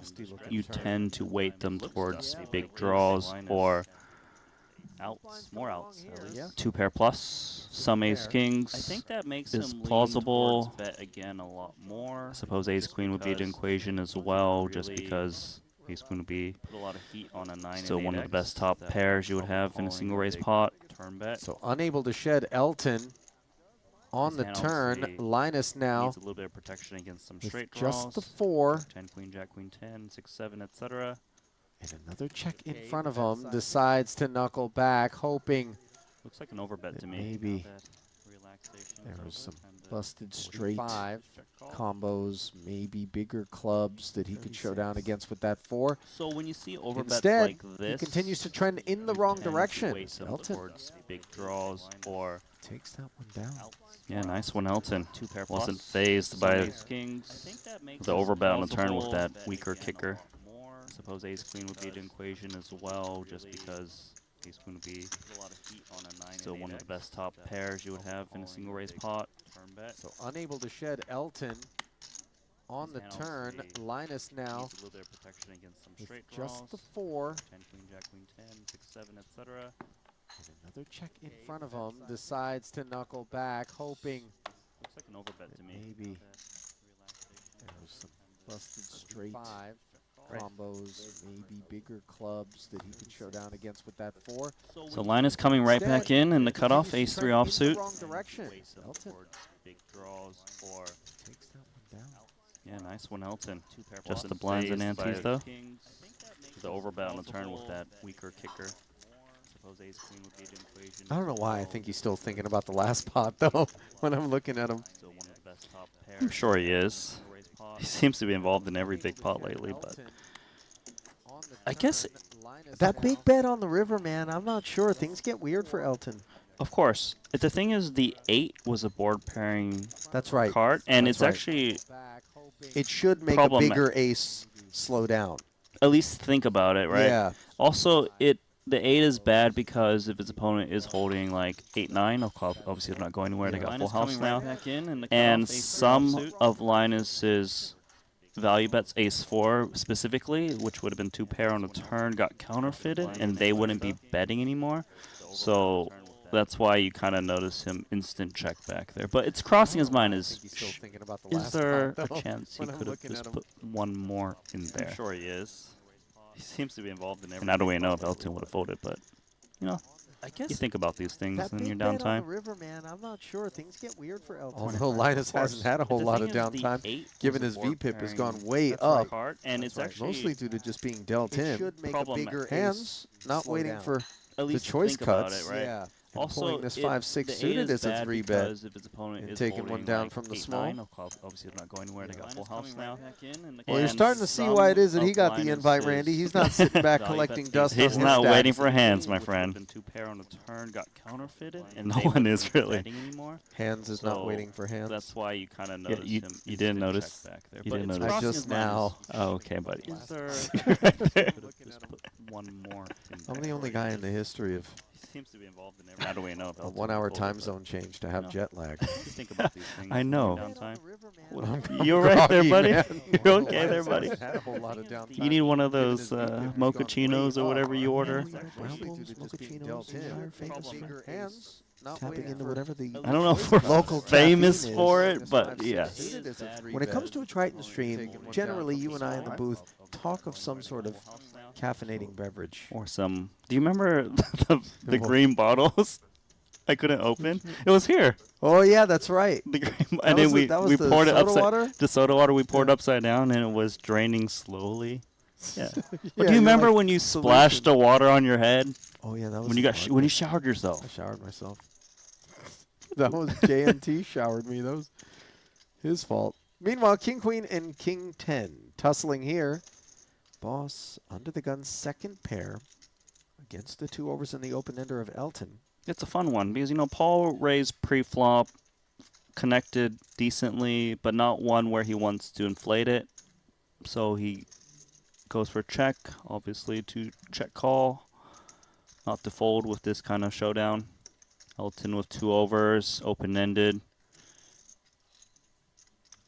you tend to weight them towards big draws or outs, more outs. Yeah. 2 pair plus, some ace kings. I think that makes is him plausible. lean towards bet again a lot more. I suppose ace queen would be an equation as well, just because ace queen would be Put a lot of heat on a 9 still and one of the 8x best top that pairs you would trouble have in a calling single raise big pot. turn bet. So unable to shed Elton on His the hand turn. obviously Linus now needs a little bit of protection against some with straight draws. just the 4. 10, Queen, Jack, Queen 10, 6, 7, etc. And another check in front of him. Decides to knuckle back, hoping Looks like an overbet to me. maybe Now that relaxation is there over, was some time to busted straight 45 check call. combos, maybe bigger clubs that he could show down against with that 4. So when you see overbets Instead, like this, he continues to trend in the wrong tend to direction. weight them Elton towards big draws or takes that one down. yeah, nice one, Elton. 2 pair Wasn't plus, phased some by ace kings. the overbet on the turn with that plausible weaker bet again a kicker. lot more. I suppose ace queen would be an equation as well, just because ace queen would be still one of the best top pairs you would have in a single raise pot. So unable to shed Elton on the turn. Linus now a little bit of protection against some with straight just draws. the 4. 10, queen, jack, queen, 10, 6, 7, etc. And another check in front of him. Decides to knuckle back, hoping Looks like an overbet to me. maybe there's some busted straight 5 combos, maybe bigger clubs that he could show down against with that 4. So Linus coming right back in the cutoff, ace 3 offsuit. Wrong direction. Elton Big draws or takes that one down. yeah, nice one, Elton. Just the blinds and antes though. The overbet on the turn with that weaker kicker. Suppose ace queen would be the equation. I don't know why I think he's still thinking about the last pot though. When I'm looking at him, Still one of the best top pairs. I'm sure he is. He seems to be involved in every big pot lately, but I guess that big bet on the river, man. I'm not sure. Things get weird for Elton. of course. The thing is, the 8 was a board pairing That's right. card, and That's it's right. actually It should make a bigger ace slow down. at least think about it, right? Yeah. Also, the 8 is bad because if its opponent is holding like 8-9, obviously they're not going anywhere. They got full house now, and some of Linus's value bets, ace 4 specifically, which would have been 2 pair on the turn, got counterfeited, and they wouldn't be betting anymore. So that's why you kind of notice him instant check back there. But it's crossing his mind is there a chance he could have just put one more in there? I'm sure he is. He seems to be involved in everything. And I don't really know if Elton would have folded, but, you know, I guess you think about these things in your downtime. River, man. I'm not sure. Things get weird for Elton. Although Linus hasn't had a whole lot of downtime, given his VPIP has gone way up. And it's actually mostly due to just being dealt in. should make a bigger hands, not waiting for at least the choice think about cuts. it, right? Yeah. Also, pulling this 5-6 suited is a 3 bet. If its opponent And is taking one holding down like from the 8-9, small. obviously they're not going anywhere. They got full house now. Well, you're starting to see why it is that he got the invite, Randy. He's not sitting back collecting dust. He's on not his waiting stacks. for hands, my friend. 2 pair on the turn got counterfeited, and no one is really. Hands is not waiting for hands. That's why you kind of notice him. You didn't notice? Back there. You But didn't it's notice? I crossing just his mind now. Oh, okay, buddy. Is there Right there. just put one more in I'm there. the only guy in the history of He seems to be involved in everything. How do we know if a Elton 1-hour folded, time but, zone change to have know. jet lag. just think about these things. I in know. your downtime. I'm You're right there, groggy, buddy. man. You're okay there, buddy. Hasn't had a whole lot of downtime. You need one of Given those his VPIP has gone mochachinos way or whatever you up. order. Mostly due to just being dealt in. Bigger hands, not Tapping waiting into for whatever the I I don't know if we're local famous caffeine for is. it, but 5-6 yes. suited is a 3 When it comes to a Triton stream, generally you and I in the booth talk of some sort of caffeinating beverage. Or some. Do you remember the green bottles? I couldn't open. It was here. Oh yeah, that's right. The green, That and then was the- that was we the poured it soda upside. water? The soda water we poured upside down, and it was draining slowly. Yeah. But Yeah, do you you're remember like, when you splashed the water on your head Oh yeah, that was when you the got hard when you bit. showered yourself? I showered myself. That was JNT showered me. That was his fault. Meanwhile, King Queen and King 10 tussling here. Boss under the gun, second pair against the 2 overs in the open ender of Elton. It's a fun one because, you know, Paul raised pre-flop, connected decently, but not one where he wants to inflate it. So he goes for check, obviously to check call, not to fold with this kind of showdown. Elton with 2 overs, open-ended.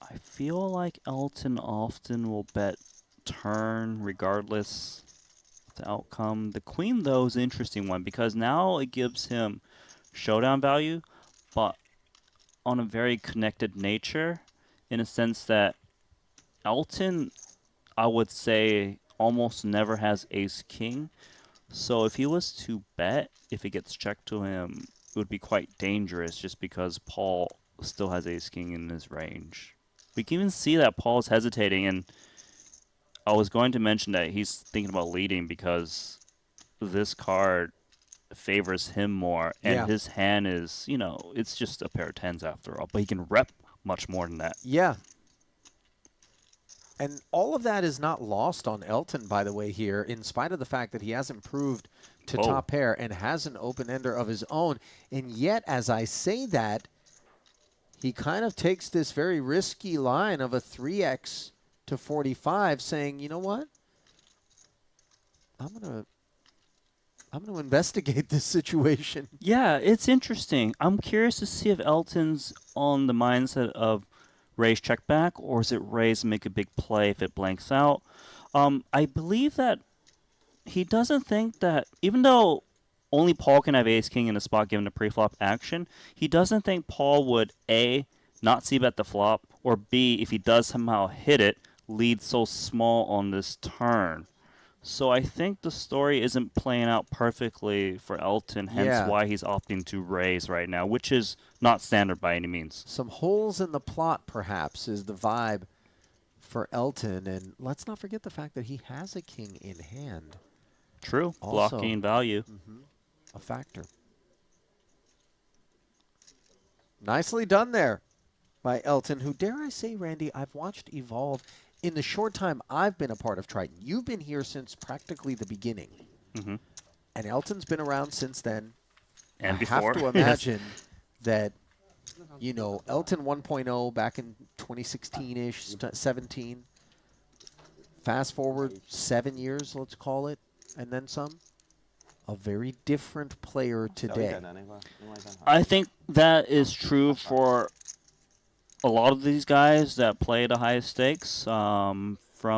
I feel like Elton often will bet turn regardless the outcome. The queen, though, is an interesting one because now it gives him showdown value, but on a very connected nature, in a sense that Elton, I would say, almost never has ace-king. So if he was to bet, if it gets checked to him, it would be quite dangerous just because Paul still has ace-king in his range. We can even see that Paul's hesitating, and I was going to mention that he's thinking about leading because this card favors him more, and Yeah. his hand is, you know, it's just a pair of 10s after all, but he can rep much more than that. Yeah. And all of that is not lost on Elton, by the way, here, in spite of the fact that he has improved to Oh. top pair and has an open ender of his own. And yet, as I say that, he kind of takes this very risky line of a 3x to 45, saying, you know what? I'm gonna investigate this situation. Yeah, it's interesting. I'm curious to see if Elton's on the mindset of raise check back, or is it raise make a big play if it blanks out? I believe that he doesn't think that, even though only Paul can have ace king in a spot given a pre-flop action, he doesn't think Paul would A, not c-bet the flop, or B, if he does somehow hit it, lead so small on this turn. So I think the story isn't playing out perfectly for Elton, hence why he's opting to raise right now, which is not standard by any means. Some holes in the plot, perhaps, is the vibe for Elton. And let's not forget the fact that he has a king in hand. True. Also, blocking value. A factor. Nicely done there by Elton, who, dare I say, Randy, I've watched evolve in the short time I've been a part of Triton. You've been here since practically the beginning. And Elton's been around since then. And I before. have to imagine that, you know, Elton 1.0 back in 2016-ish, 17. Fast forward 7 years, let's call it, and then some. A very different player today. I think that is true for a lot of these guys that play the highest stakes from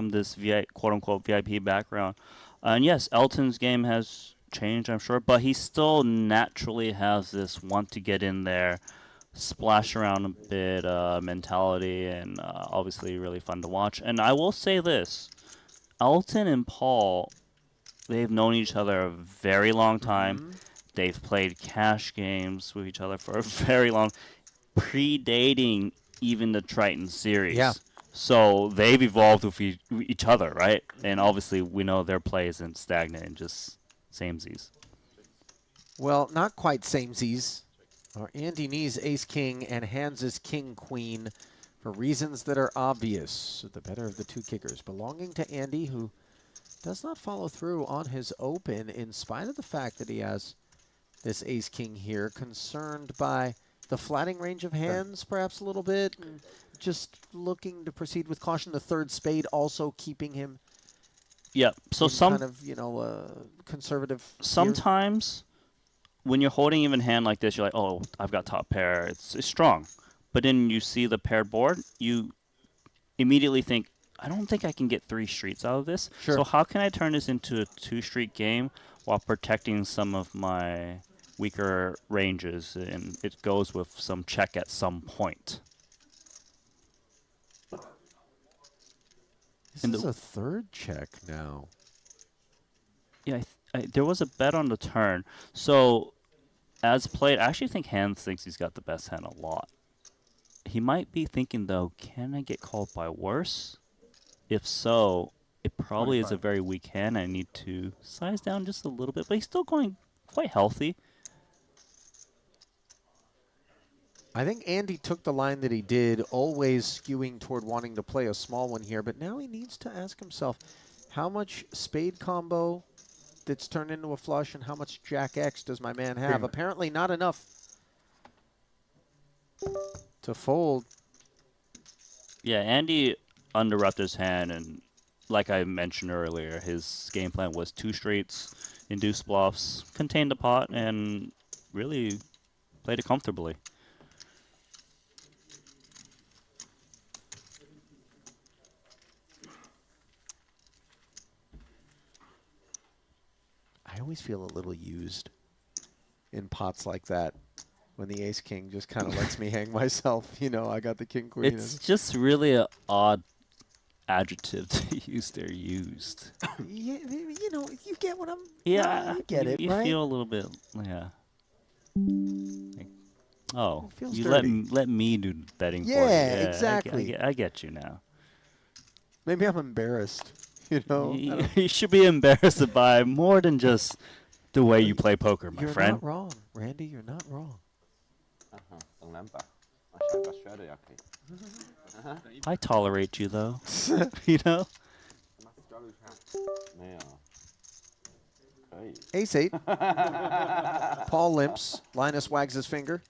this quote-unquote VIP background. And yes, Elton's game has changed, I'm sure, but he still naturally has this want to get in there, splash around a bit mentality, and obviously really fun to watch. And I will say this, Elton and Paul, they've known each other a very long time. They've played cash games with each other for a very long, predating even the Triton series. Yeah. So they've evolved with each other, right? And obviously we know their play isn't stagnant and just samesies. Well, not quite samesies. Andy needs ace-king and Hans's king-queen for reasons that are obvious. The better of the two kickers belonging to Andy, who does not follow through on his open in spite of the fact that he has this ace-king here, concerned by the flatting range of hands perhaps a little bit, just looking to proceed with caution. The third spade also keeping him so some kind of, you know, conservative. Sometimes when you're holding even hand like this, you're like, oh, I've got top pair, it's strong. But then you see the paired board, you immediately think, I don't think I can get 3 streets out of this. Sure. So how can I turn this into a 2-street game while protecting some of my weaker ranges? And it goes with some check at some point. This is a third check now. Yeah, there was a bet on the turn. So as played, I actually think Hans thinks he's got the best hand a lot. He might be thinking, though, can I get called by worse? If so, it probably is a very weak hand. I need to size down just a little bit, but he's still going quite healthy. I think Andy took the line that he did, always skewing toward wanting to play a small one here, but now he needs to ask himself how much spade combo that's turned into a flush and how much Jack X does my man have? Apparently not enough to fold. Yeah, Andy underwrapped his hand, and like I mentioned earlier, his game plan was 2 streets, induce bluffs, contain the pot, and really played it comfortably. I always feel a little used in pots like that when the ace-king just kind of lets me hang myself. You know, I got the king-queen. It's just really an odd adjective to use. They're used. Yeah, you know, you get what I'm... Yeah, you get it, you right? feel a little bit, yeah. Like, oh, feels you dirty. let me do betting for you. Yeah, exactly. I get you now. Maybe I'm embarrassed, you know? You should be embarrassed by more than just the way you play poker, my friend. You're not wrong, Randy. You're not wrong. I tolerate you, though. You know? Ace-8. Paul limps. Linus wags his finger.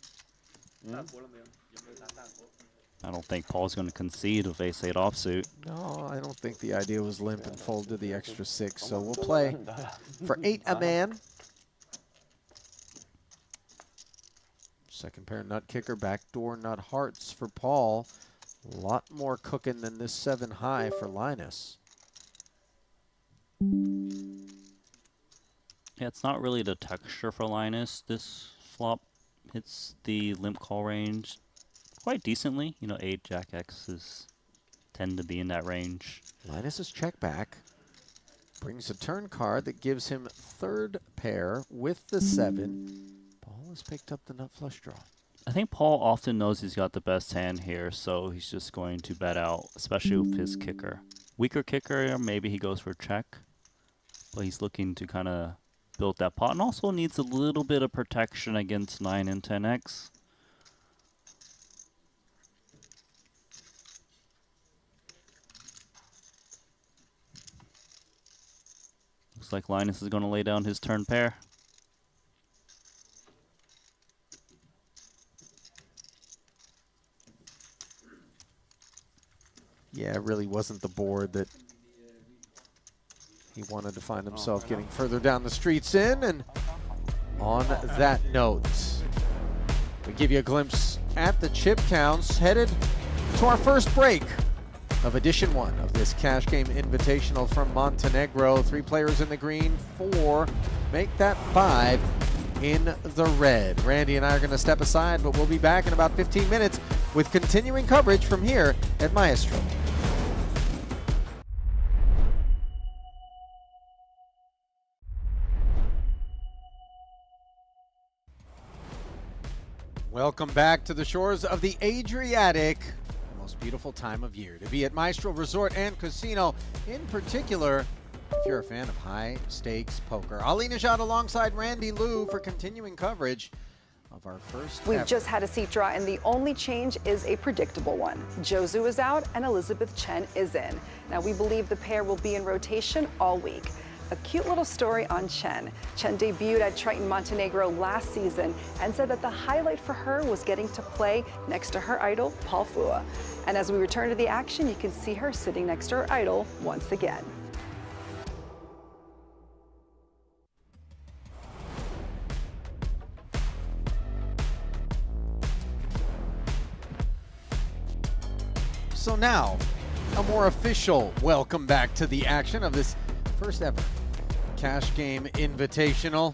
I don't think Paul's going to concede with ace-8 offsuit. No, I don't think the idea was limp and fold to the extra 6. So we'll play for 8 a man. Second pair nut kicker, backdoor nut hearts for Paul. A lot more cooking than this 7 high for Linus. Yeah, it's not really the texture for Linus. This flop hits the limp call range quite decently. You know, 8 Jack X's tend to be in that range. Linus's check back brings a turn card that gives him 3rd pair with the 7. Paul has picked up the nut flush draw. I think Paul often knows he's got the best hand here, so he's just going to bet out, especially with his kicker. Weaker kicker, maybe he goes for check, but he's looking to kind of build that pot, and also needs a little bit of protection against 9 and 10x. Looks like Linus is going to lay down his turn pair. Yeah, it really wasn't the board that he wanted to find himself getting further down the streets in. And on that note, we give you a glimpse at the chip counts, headed to our first break of edition 1 of this Cash Game Invitational from Montenegro. 3 players in the green, 4 make that 5 in the red. Randy and I are going to step aside, but we'll be back in about 15 minutes with continuing coverage from here at Maestro. Welcome back to the shores of the Adriatic, the most beautiful time of year to be at Maestro Resort and Casino, in particular if you're a fan of high-stakes poker. Ali Najad alongside Randy Liu for continuing coverage of our first We've ever. just had a seat draw, and the only change is a predictable one. Zhou Zhu is out, and Elizabeth Chen is in. Now, we believe the pair will be in rotation all week. A cute little story on Chen. Chen debuted at Triton Montenegro last season and said that the highlight for her was getting to play next to her idol, Paul Fua. And as we return to the action, you can see her sitting next to her idol once again. So now, a more official welcome back to the action of this first ever Cash Game Invitational.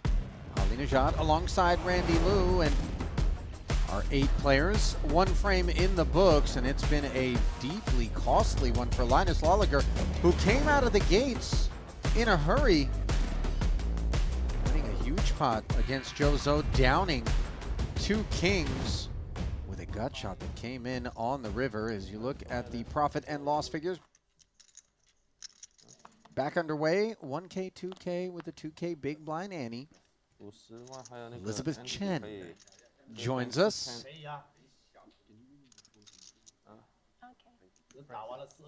Ali Najad alongside Randy Liu and our 8 players. 1 frame in the books, and it's been a deeply costly one for Linus Lolliger, who came out of the gates in a hurry, winning a huge pot against Zhou Zhu, downing 2 kings with a gut shot that came in on the river. As you look at the profit and loss figures, back underway, 1K, 2K with a 2K big blind Annie. Elizabeth Chen joins us.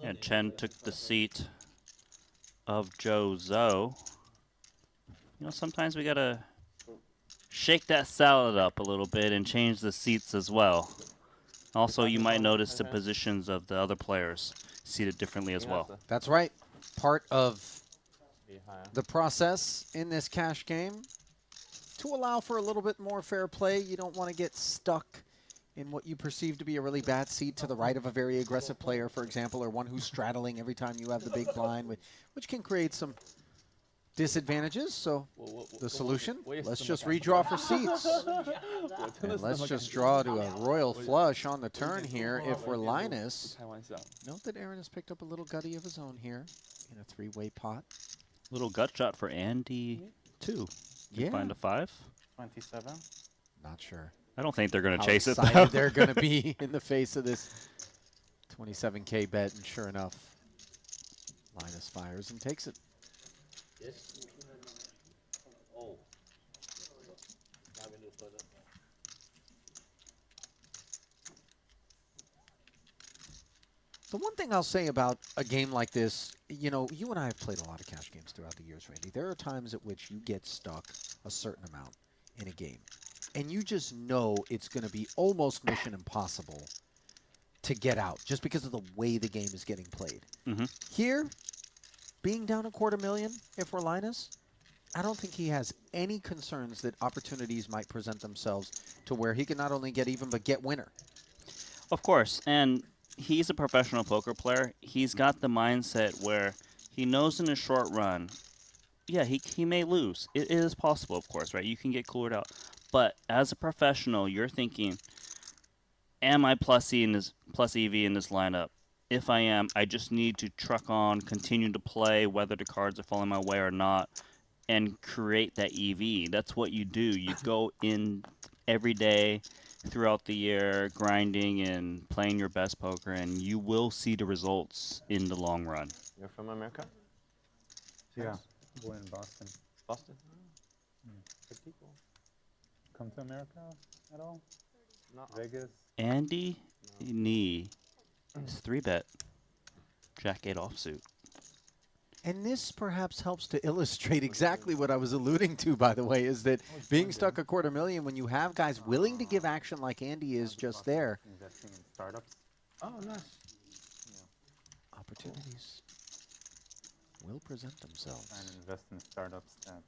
And Chen took the seat of Zhou Zhou. You know, sometimes we gotta shake that salad up a little bit and change the seats as well. Also, you might notice the positions of the other players seated differently as well. That's right. Part of the process in this cash game to allow for a little bit more fair play. You don't want to get stuck in what you perceive to be a really bad seat to the right of a very aggressive player, for example, or one who's straddling every time you have the big blind, which can create some disadvantages. So the solution, let's just redraw for seats. And let's just draw to a royal flush on the turn here if we're Linus. Note that Aaron has picked up a little gutty of his own here in a 3-way pot. Little gut shot for Andy, too. Yeah. Find a 5. 27. Not sure. I don't think they're going to How chase it, excited though. they're going to be in the face of this 27K bet, and sure enough, Linus fires and takes it. The one thing I'll say about a game like this, you know, you and I have played a lot of cash games throughout the years, Randy. There are times at which you get stuck a certain amount in a game, and you just know it's going to be almost mission impossible to get out just because of the way the game is getting played. Here, being down $250,000, if we're Linus, I don't think he has any concerns that opportunities might present themselves to where he can not only get even, but get winner. Of course, and he's a professional poker player. He's got the mindset where he knows in a short run, yeah, he may lose. It is possible, of course, right? You can get cleared out. But as a professional, you're thinking, am I plus EV in this lineup? If I am, I just need to truck on, continue to play, whether the cards are falling my way or not, and create that EV. That's what you do. You go in every day throughout the year, grinding and playing your best poker, and you will see the results in the long run. You're from America? Yeah, born in Boston. Boston? Pretty cool. Come to America at all? No. Vegas? Andy Nee is 3-bet Jack 8 offsuit. And this perhaps helps to illustrate exactly what I was alluding to, by the way, is that being stuck $250,000 when you have guys willing to give action like Andy is just there. Investing in startups. Oh, nice. Opportunities will present themselves. And invest in startups that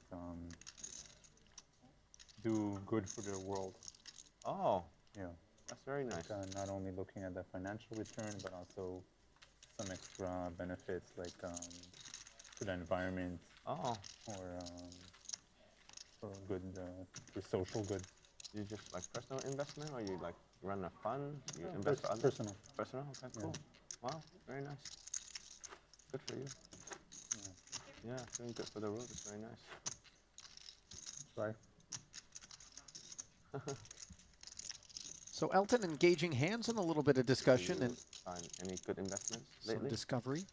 do good for the world. Oh, Yeah. that's very nice. Like, not only looking at the financial return, but also some extra benefits like to the environment Oh, or for good, for social good. you just like personal investment, or you like run a fund? You invest for others? Personal. Personal? Okay, cool. Wow, very nice. Good for you. Yeah, doing good for the world is very nice. Right. So Elton engaging hands in a little bit of discussion and Find any good investments some lately? discovery.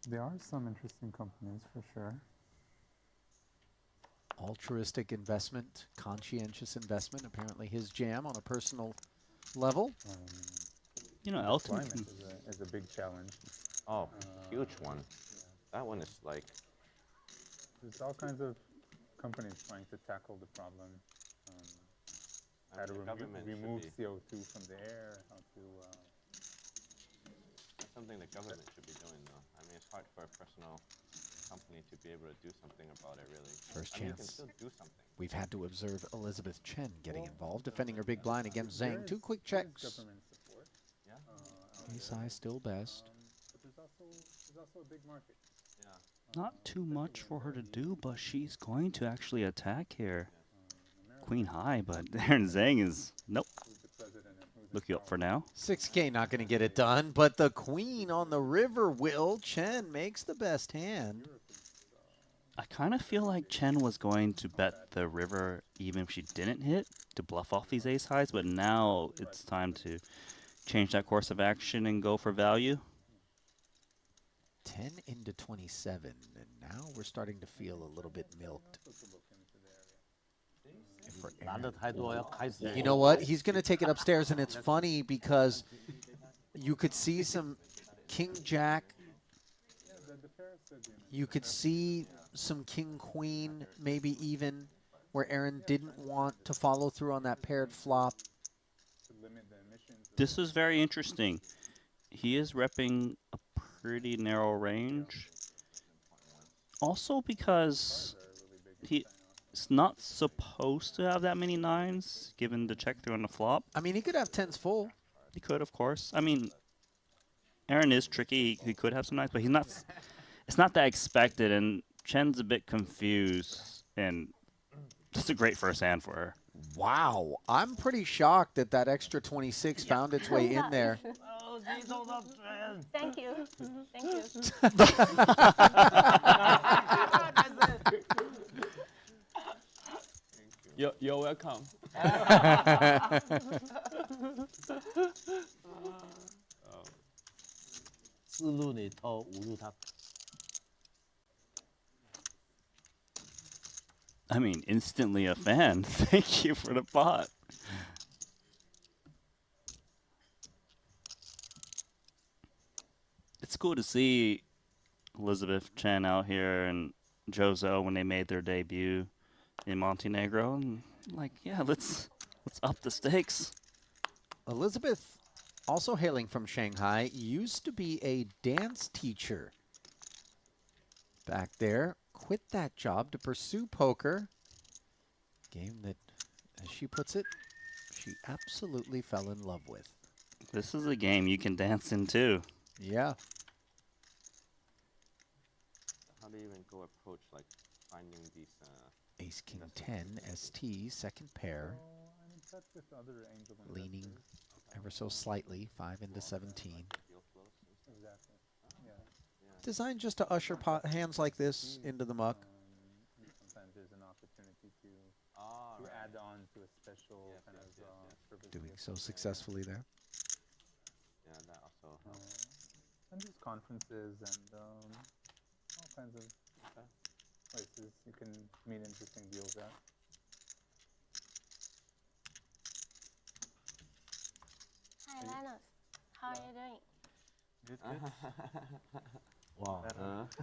There are some interesting companies for sure. Altruistic investment, conscientious investment, apparently his jam on a personal level. You know, Elton Climate is a big challenge. Oh, huge one. That one is like, There's all kinds of companies trying to tackle the problem. How to the government should remove be- CO2 from the air, how to... that's something the government should be doing, though. I mean, it's hard for a personal company to be able to do something about it, really. First I mean, you can chance. still do something. We've had to observe Elizabeth Chen getting involved, defending her big blind against Zhang. Two quick there is checks. government support. Ace high still best. But there's also a big market. Yeah. not too much for her to do, but she's going to actually attack here. Queen high, but Aaron Zhang is nope. Who's the president and who's Look you up for now. 6K not going to get it done, but the queen on the river will. Chen makes the best hand. I kind of feel like Chen was going to bet the river even if she didn't hit to bluff off these ace highs, but now it's time to change that course of action and go for value. 10 into 27, and now we're starting to feel a little bit milked. For 拿的 Aaron. 太多要开始。 You know what? He's going to take it upstairs, and it's funny because you could see some King Jack. You could see some King Queen, maybe even where Aaron didn't want to follow through on that paired flop. This is very interesting. He is repping a pretty narrow range. Also because he's not supposed to have that many nines, given the check through on the flop. I mean, he could have 10s full. He could, of course. I mean, Aaron is tricky. He could have some nines, but he's not. It's not that expected, and Chen's a bit confused, and it's a great first hand for her. Wow. I'm pretty shocked that that extra 26 found its way in there. Oh, 激动到全。 Thank you. Thank you. You're welcome. 四路你偷，五路他。 I mean, instantly a fan. Thank you for the pot. It's cool to see Elizabeth Chen out here and Jozo when they made their debut in Montenegro. And like, yeah, let's up the stakes. Elizabeth, also hailing from Shanghai, used to be a dance teacher. Back there, quit that job to pursue poker. Game that, as she puts it, she absolutely fell in love with. This is a game you can dance in too. Yeah. How do you even go approach like finding these? Ace King 10 ST second pair, I'm in touch with other angel leaning investors. ever so slightly 5 into 17. Exactly. Yeah. Designed just to usher hands like this into the muck. And sometimes there's an opportunity to add on to a special kind of purpose. Doing so successfully there. Yeah, that also helps. And just conferences and all kinds of places you can meet interesting deals at. Hi, Linus. How are you doing? Good. 哇，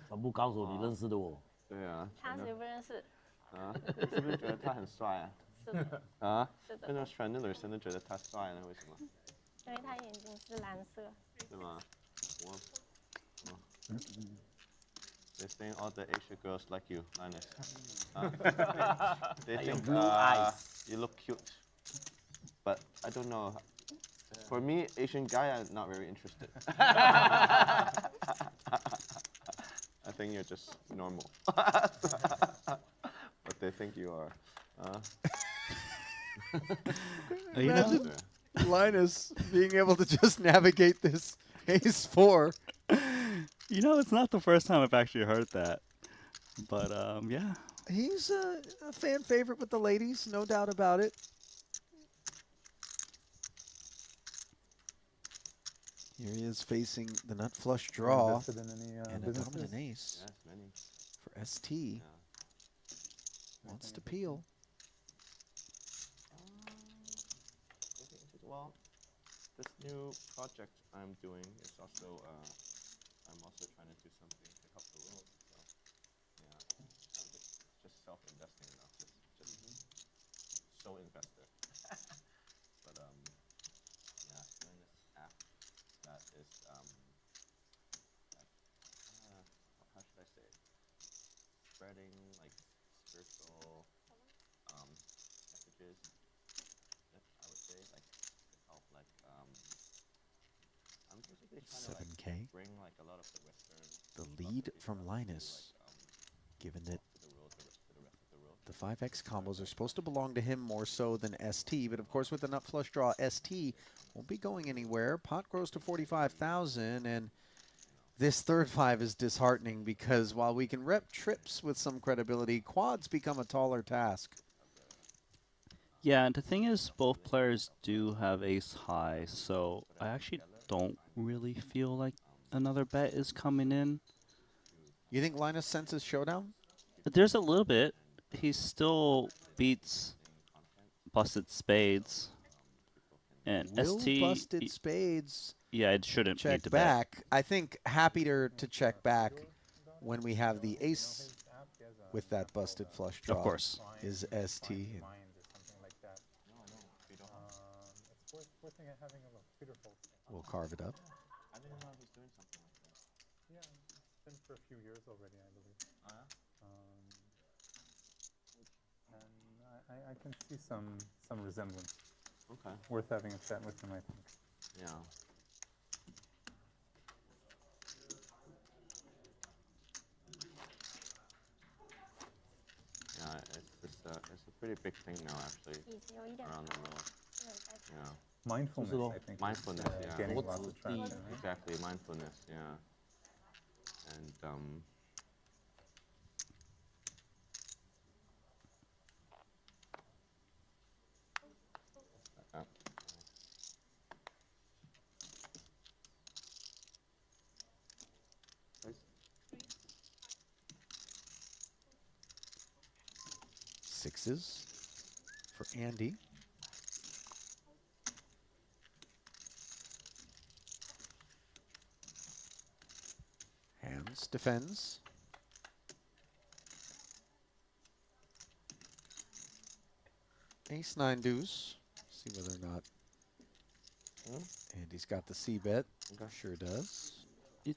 全部高手你认识的我。对啊。他谁不认识？啊，是不是觉得他很帅啊？是的。啊？是的。为什么全的女生都觉得他帅呢？为什么？因为他眼睛是蓝色。是吗？我。They think all the Asian girls like you, Linus. They think you look cute, but I don't know. For me, Asian guy, I'm not very interested. I think you're just normal. But they think you are. Imagine Linus being able to just navigate this Ace 4. You know, it's not the first time I've actually heard that. But, yeah. He's a fan favorite with the ladies, no doubt about it. Here he is facing the nut flush draw and a dominant ace. Yes, many. For ST. Wants to peel. Well, this new project I'm doing is also, I'm also trying to do something to help the world. So, yeah, I'm just self-investing now, just sole investor. But yeah, doing this app that is how should I say it? Spreading like spiritual messages. I would say like to help like I'm basically trying to like bring like a lot of the Western. The lead from Linus, given that the 5x combos are supposed to belong to him more so than ST, but of course with the nut flush draw, ST won't be going anywhere. Pot grows to 45,000, and this third 5 is disheartening because while we can rep trips with some credibility, quads become a taller task. Yeah, and the thing is, both players do have ace high, so I actually don't really feel like another bet is coming in. You think Linus senses showdown? There's a little bit. He still beats busted spades. And Will ST busted spades. Yeah, it shouldn't check need to back. bet. I think happier to check back when we have the ace with that busted flush draw. Of course. Is ST. We'll carve it up. I didn't know I was doing something like that. Yeah, it's been for a few years already, I believe. And I can see some resemblance. Okay. Worth having a chat with him, I think. Yeah. Yeah, it's a pretty big thing now, actually, around the world. Yeah. Mindfulness, I think. Mindfulness, yeah. Gaining lots of traction, right? Exactly, mindfulness, yeah. And Sixes for Andy. Hands, defends. Ace 9 deuce. See whether or not Andy's got the C bet. Sure does.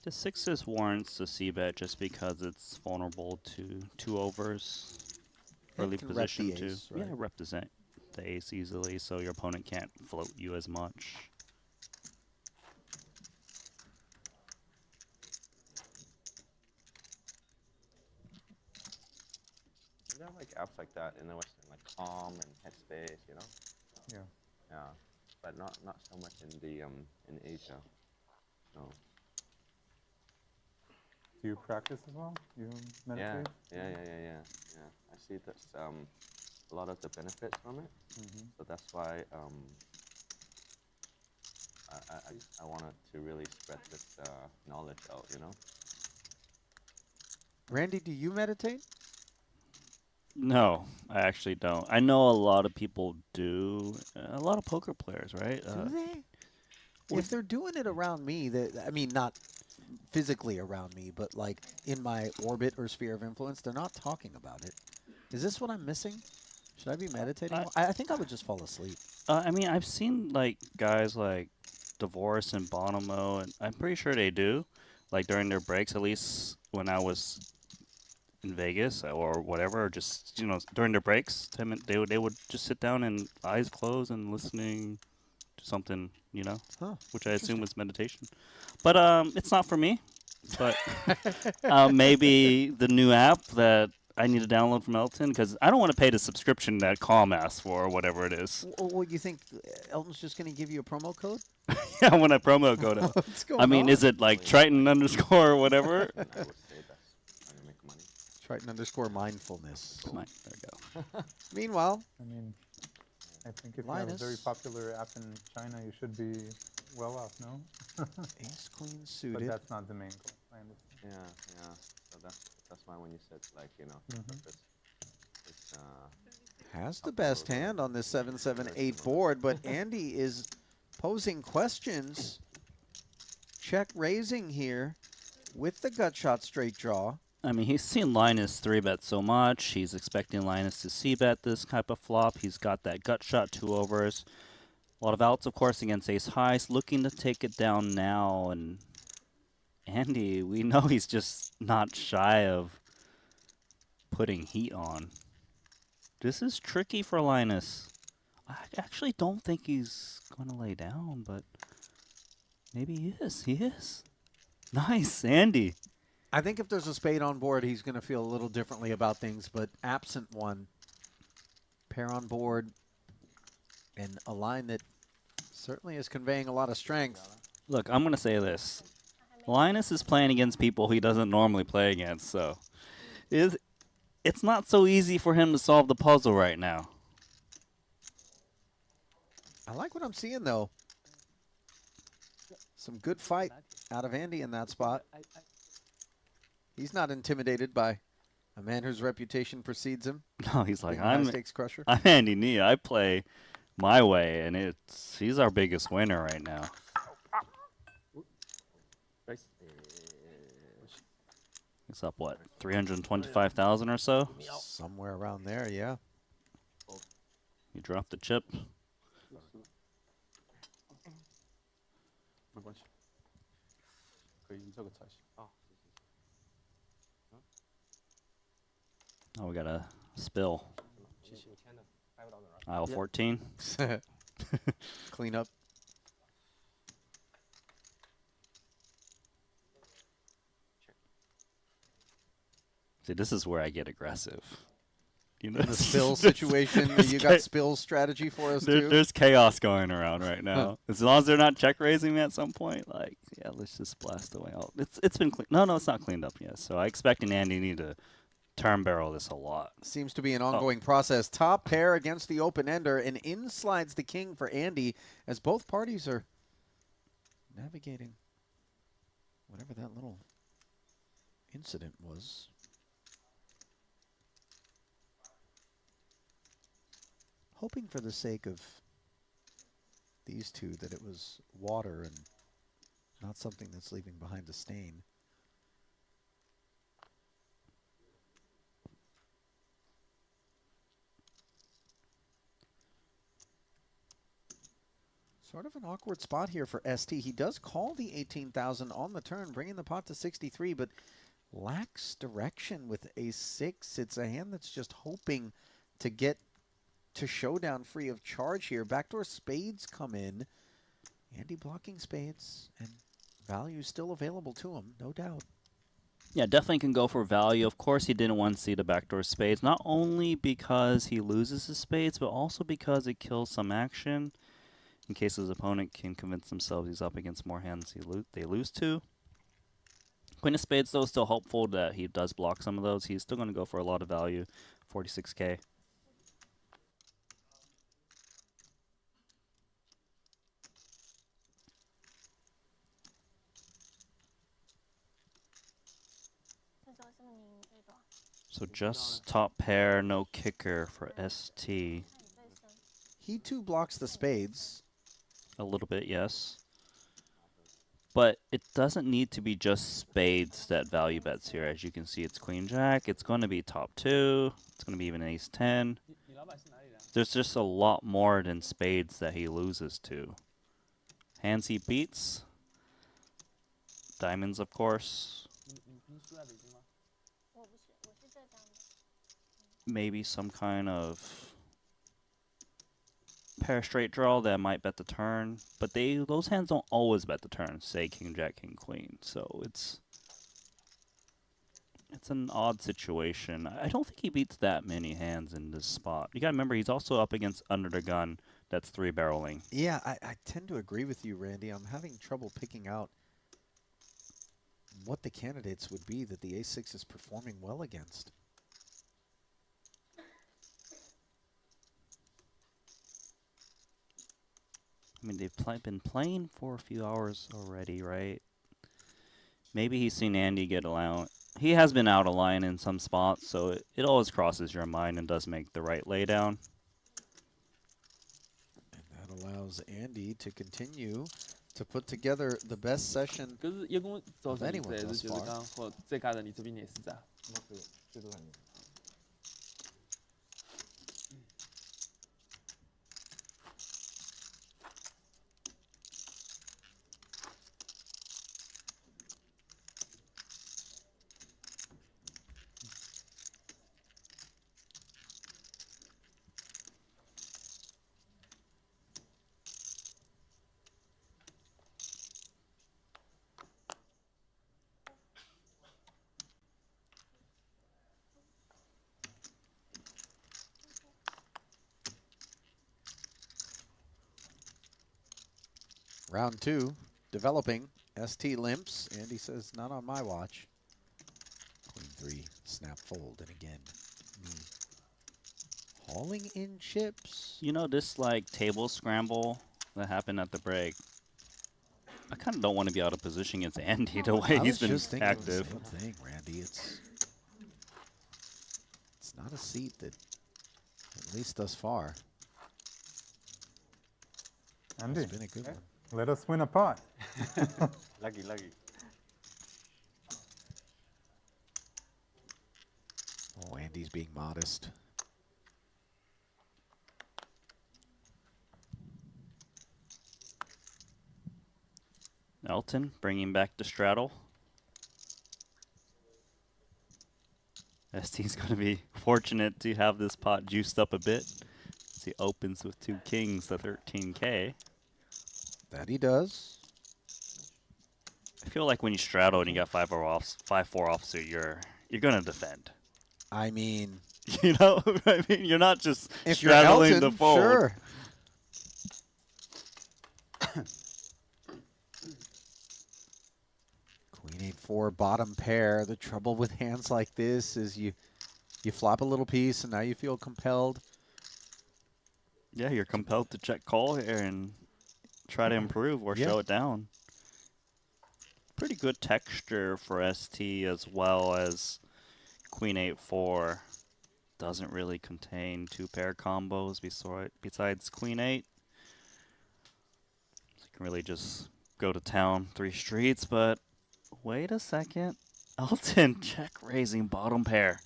The sixes warrants the C bet just because it's vulnerable to 2 overs. Early can rep position the too. ace, right? Yeah, represent the ace easily, so your opponent can't float you as much. There are like apps like that in the Western, like Calm and Headspace, you know. Yeah. Yeah, but not so much in the in Asia. No. Do you practice as well? You meditate? Yeah. I see that's a lot of the benefits from it. So that's why I wanted to really spread this knowledge out, you know. Randy, do you meditate? No, I actually don't. I know a lot of people do. A lot of poker players, right? Do they? If they're doing it around me, I mean, not physically around me, but like in my orbit or sphere of influence, they're not talking about it. Is this what I'm missing? Should I be meditating? I think I would just fall asleep. I mean, I've seen like guys like Divorce and Bonomo, and I'm pretty sure they do, like during their breaks. At least when I was in Vegas or whatever, or just during their breaks, they would just sit down and eyes closed and listening to something, which I assume was meditation. But it's not for me. But maybe the new app that I need to download from Elton, because I don't want to pay the subscription that Calm asks for or whatever it is. Well, you think Elton's just going to give you a promo code? Yeah, when I promo code it. What's going I mean, on? is it like Triton underscore or whatever? I would say that's how you make money. Triton underscore mindfulness. There we go. Meanwhile, I mean, I think if you have a very popular app in China, you should be well off, no? Ace queen suited. But that's not the main goal. I understand. Yeah. So that's why when you said like it's has the best hand on this 7-7-8 board, but Andy is posing questions. Check raising here with the gut shot straight draw. I mean, he's seen Linus 3-bet so much. He's expecting Linus to c-bet this type of flop. He's got that gut shot 2 overs. A lot of outs, of course, against ace highs. Looking to take it down now. And Andy, we know he's just not shy of putting heat on. This is tricky for Linus. I actually don't think he's going to lay down, but maybe he is. He is. Nice, Andy. I think if there's a spade on board, he's going to feel a little differently about things, but absent one, pair on board, and a line that certainly is conveying a lot of strength. Look, I'm going to say this. Linus is playing against people he doesn't normally play against, so it's not so easy for him to solve the puzzle right now. I like what I'm seeing, though. Some good fight out of Andy in that spot. He's not intimidated by a man whose reputation precedes him. No, he's like, I'm stakes crusher. I'm Andy Nia. I play my way, and he's our biggest winner right now. It's up, what, 325,000 or so? Somewhere around there, yeah. You dropped the chip. Oh, we got a spill. Aisle 14. Clean up. See, this is where I get aggressive. You know, in the spill situation, you got spill strategy for us too? There's chaos going around right now. As long as they're not check raising me at some point, like, yeah, let's just blast away. It's been clean. No, it's not cleaned up yet. So I expect an Andy need to turn barrel this a lot. Seems to be an ongoing process. Top pair against the open ender, and in slides the king for Andy as both parties are navigating whatever that little incident was. Hoping for the sake of these two that it was water and not something that's leaving behind a stain. Sort of an awkward spot here for ST. He does call the 18,000 on the turn, bringing the pot to 63, but lacks direction with ace-6. It's a hand that's just hoping to get to showdown free of charge here. Backdoor spades come in. Andy blocking spades, and value still available to him, no doubt. Yeah, definitely can go for value. Of course, he didn't want to see the backdoor spades, not only because he loses his spades, but also because it kills some action in case his opponent can convince themselves he's up against more hands they lose to. Queen of spades, though, is still hopeful that he does block some of those. He's still going to go for a lot of value, 46K. So just top pair, no kicker for ST. He too blocks the spades. A little bit, yes. But it doesn't need to be just spades that value bets here. As you can see, it's queen jack. It's going to be top 2. It's going to be even ace 10. There's just a lot more than spades that he loses to. Hands he beats. Diamonds, of course. Maybe some kind of pair straight draw that might bet the turn, but those hands don't always bet the turn. Say king jack king queen, so it's an odd situation. I don't think he beats that many hands in this spot. You gotta remember he's also up against under the gun that's 3-barreling. Yeah, I tend to agree with you, Randy. I'm having trouble picking out what the candidates would be that the ace-6 is performing well against. I mean, they've been playing for a few hours already, right? Maybe he's seen Andy get out. He has been out of line in some spots, so it always crosses your mind and does make the right laydown. And that allows Andy to continue to put together the best session of anyone thus far. Round 2, developing. ST limps. Andy says, not on my watch. Queen 3, snap fold, and again, me hauling in chips. You know, this like table scramble that happened at the break, I kind of don't want to be out of position against Andy the way he's been active. The same thing, Randy. It's not a seat that, at least thus far, Andy, it's been a good one. Let us win a pot. Lucky. Oh, Andy's being modest. Elton bringing back the straddle. ST's going to be fortunate to have this pot juiced up a bit as he opens with 2 kings to 13K. That he does. I feel like when you straddle and you got 5-4 offsuit, you're going to defend. I mean, you know, I mean, you're not just if straddling you're Elton, the fold. Sure. Queen 8-4 bottom pair. The trouble with hands like this is you flop a little piece and now you feel compelled. Yeah, you're compelled to check call here and try to improve or show it down. Pretty good texture for ST, as well as Queen 8-4 doesn't really contain 2-pair combos besides Queen 8. So you can really just go to town 3 streets, but wait a second. Elton check raising bottom pair.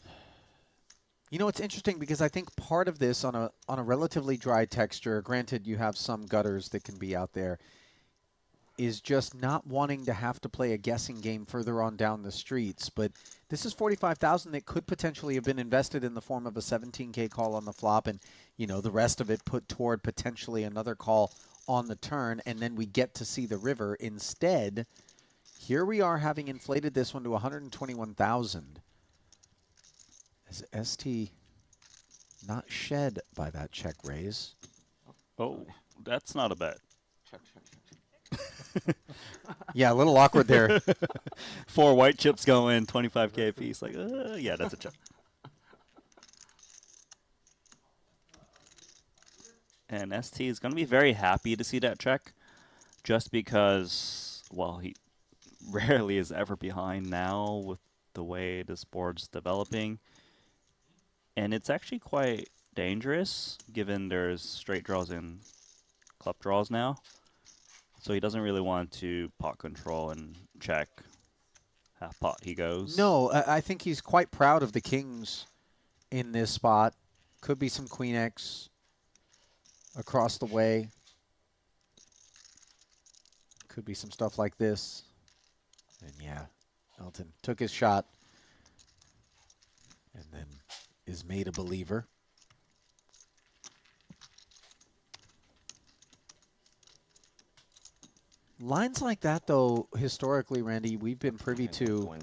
You know, it's interesting because I think part of this on a relatively dry texture, granted you have some gutters that can be out there, is just not wanting to have to play a guessing game further on down the streets. But this is 45,000 that could potentially have been invested in the form of a 17K call on the flop, and you know, the rest of it put toward potentially another call on the turn, and then we get to see the river. Instead, Here we are having inflated this one to 121,000. Is ST not shed by that check raise? Oh, that's not a bet. Check, check, check, check. Yeah, a little awkward there. 4 white chips go in, 25K a piece. Like, yeah, that's a check. And ST is going to be very happy to see that check, just because, well, he rarely is ever behind now with the way this board's developing. And it's actually quite dangerous, given there's straight draws and club draws now. So he doesn't really want to pot control and check. Half pot he goes. No, I think he's quite proud of the kings in this spot. Could be some queen X across the way. Could be some stuff like this. And yeah, Elton took his shot and then is made a believer. Lines like that, though, historically, Randy, we've been privy to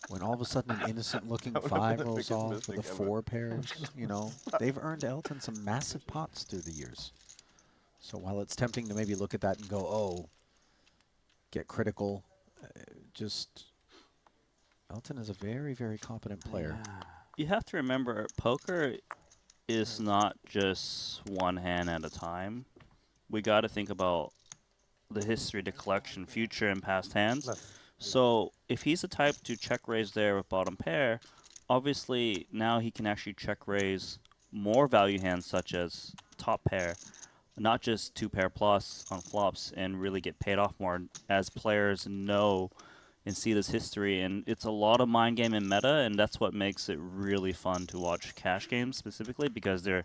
when all of a sudden an innocent-looking 5 rolls off with a 4 pairs. You know, they've earned Elton some massive pots through the years. So while it's tempting to maybe look at that and go, oh, get critical, just Elton is a very, very competent player. You have to remember, poker is not just one hand at a time. We got to think about the history, the collection, future and past hands. So if he's the type to check raise there with bottom pair, obviously now he can actually check raise more value hands such as top pair, not just 2 pair plus on flops, and really get paid off more as players know and see this history. And it's a lot of mind game and meta, and that's what makes it really fun to watch cash games specifically, because they're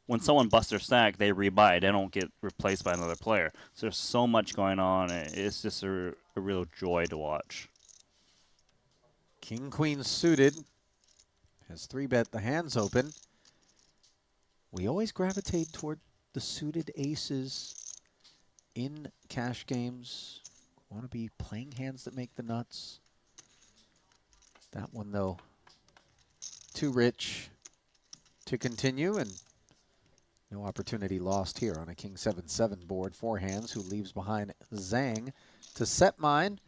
when someone busts their stack, they rebuy. They don't get replaced by another player. So there's so much going on. It's just a real joy to watch. King, queen suited. Has 3-bet the hands open. We always gravitate toward the suited aces in cash games. Want to be playing hands that make the nuts. That one, though, too rich to continue, and no opportunity lost here on a King 7-7 board. 4 hands, who leaves behind Zhang to set mine.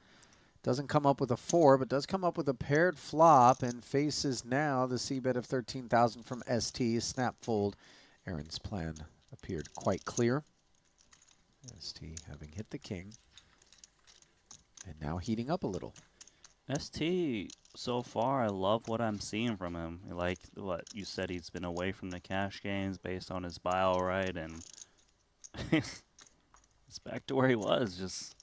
Doesn't come up with a 4, but does come up with a paired flop and faces now the c-bet of 13,000 from ST. Snap fold. Aaron's plan appeared quite clear. ST having hit the king. And now heating up a little. ST, so far, I love what I'm seeing from him. Like what you said, he's been away from the cash games based on his bio, right? And it's back to where he was, just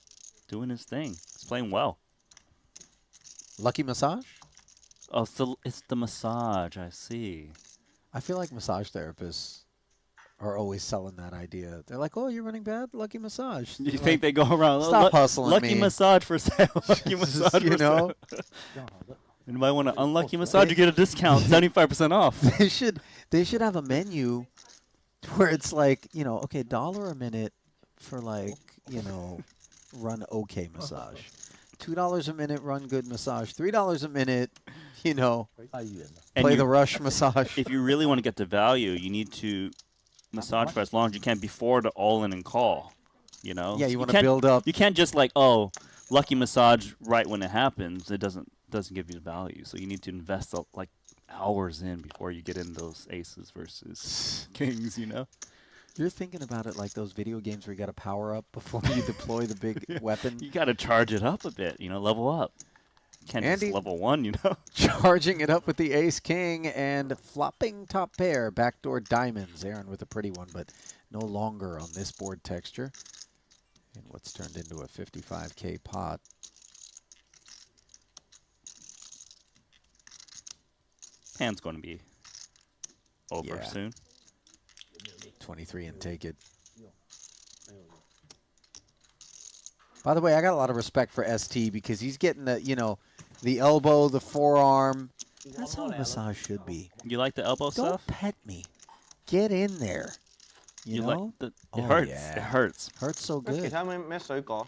doing his thing. He's playing well. Lucky massage? Oh, it's the massage, I see. I feel like massage therapists are always selling that idea. They're like, oh, you're running bad? Lucky massage. You think they go around, stop hustling lucky me. Massage for sale. Lucky massage you for know? sale. You might want to unlucky massage, you get a discount, 75% off. They should have a menu where it's like, you know, okay, $1 a minute for like, you know, run okay massage. $2 a minute, run good massage. $3 a minute, you know, play the rush massage. If you really want to get the value, you need to massage for as long as you can before the all-in and call, you know? Yeah, you want to build up. You can't just like, oh, lucky massage right when it happens. It doesn't give you the value. So you need to invest like hours in before you get in those aces versus kings, you know? You're thinking about it like those video games where you got to power up before you deploy the big weapon. You got to charge it up a bit, you know, level up. Can't Andy, just level 1, you know? Charging it up with the ace-king and flopping top pair. Backdoor diamonds. Aaron with a pretty one, but no longer on this board texture. And what's turned into a 55K pot. Hand's going to be over soon. 23 and take it. By the way, I got a lot of respect for ST because he's getting the, you know, the elbow, the forearm. That's how a massage should be. You like the elbow stuff? Don't pet me. Get in there. You know? Like it hurts. Yeah. It hurts. Hurts so good. 其他咩水果？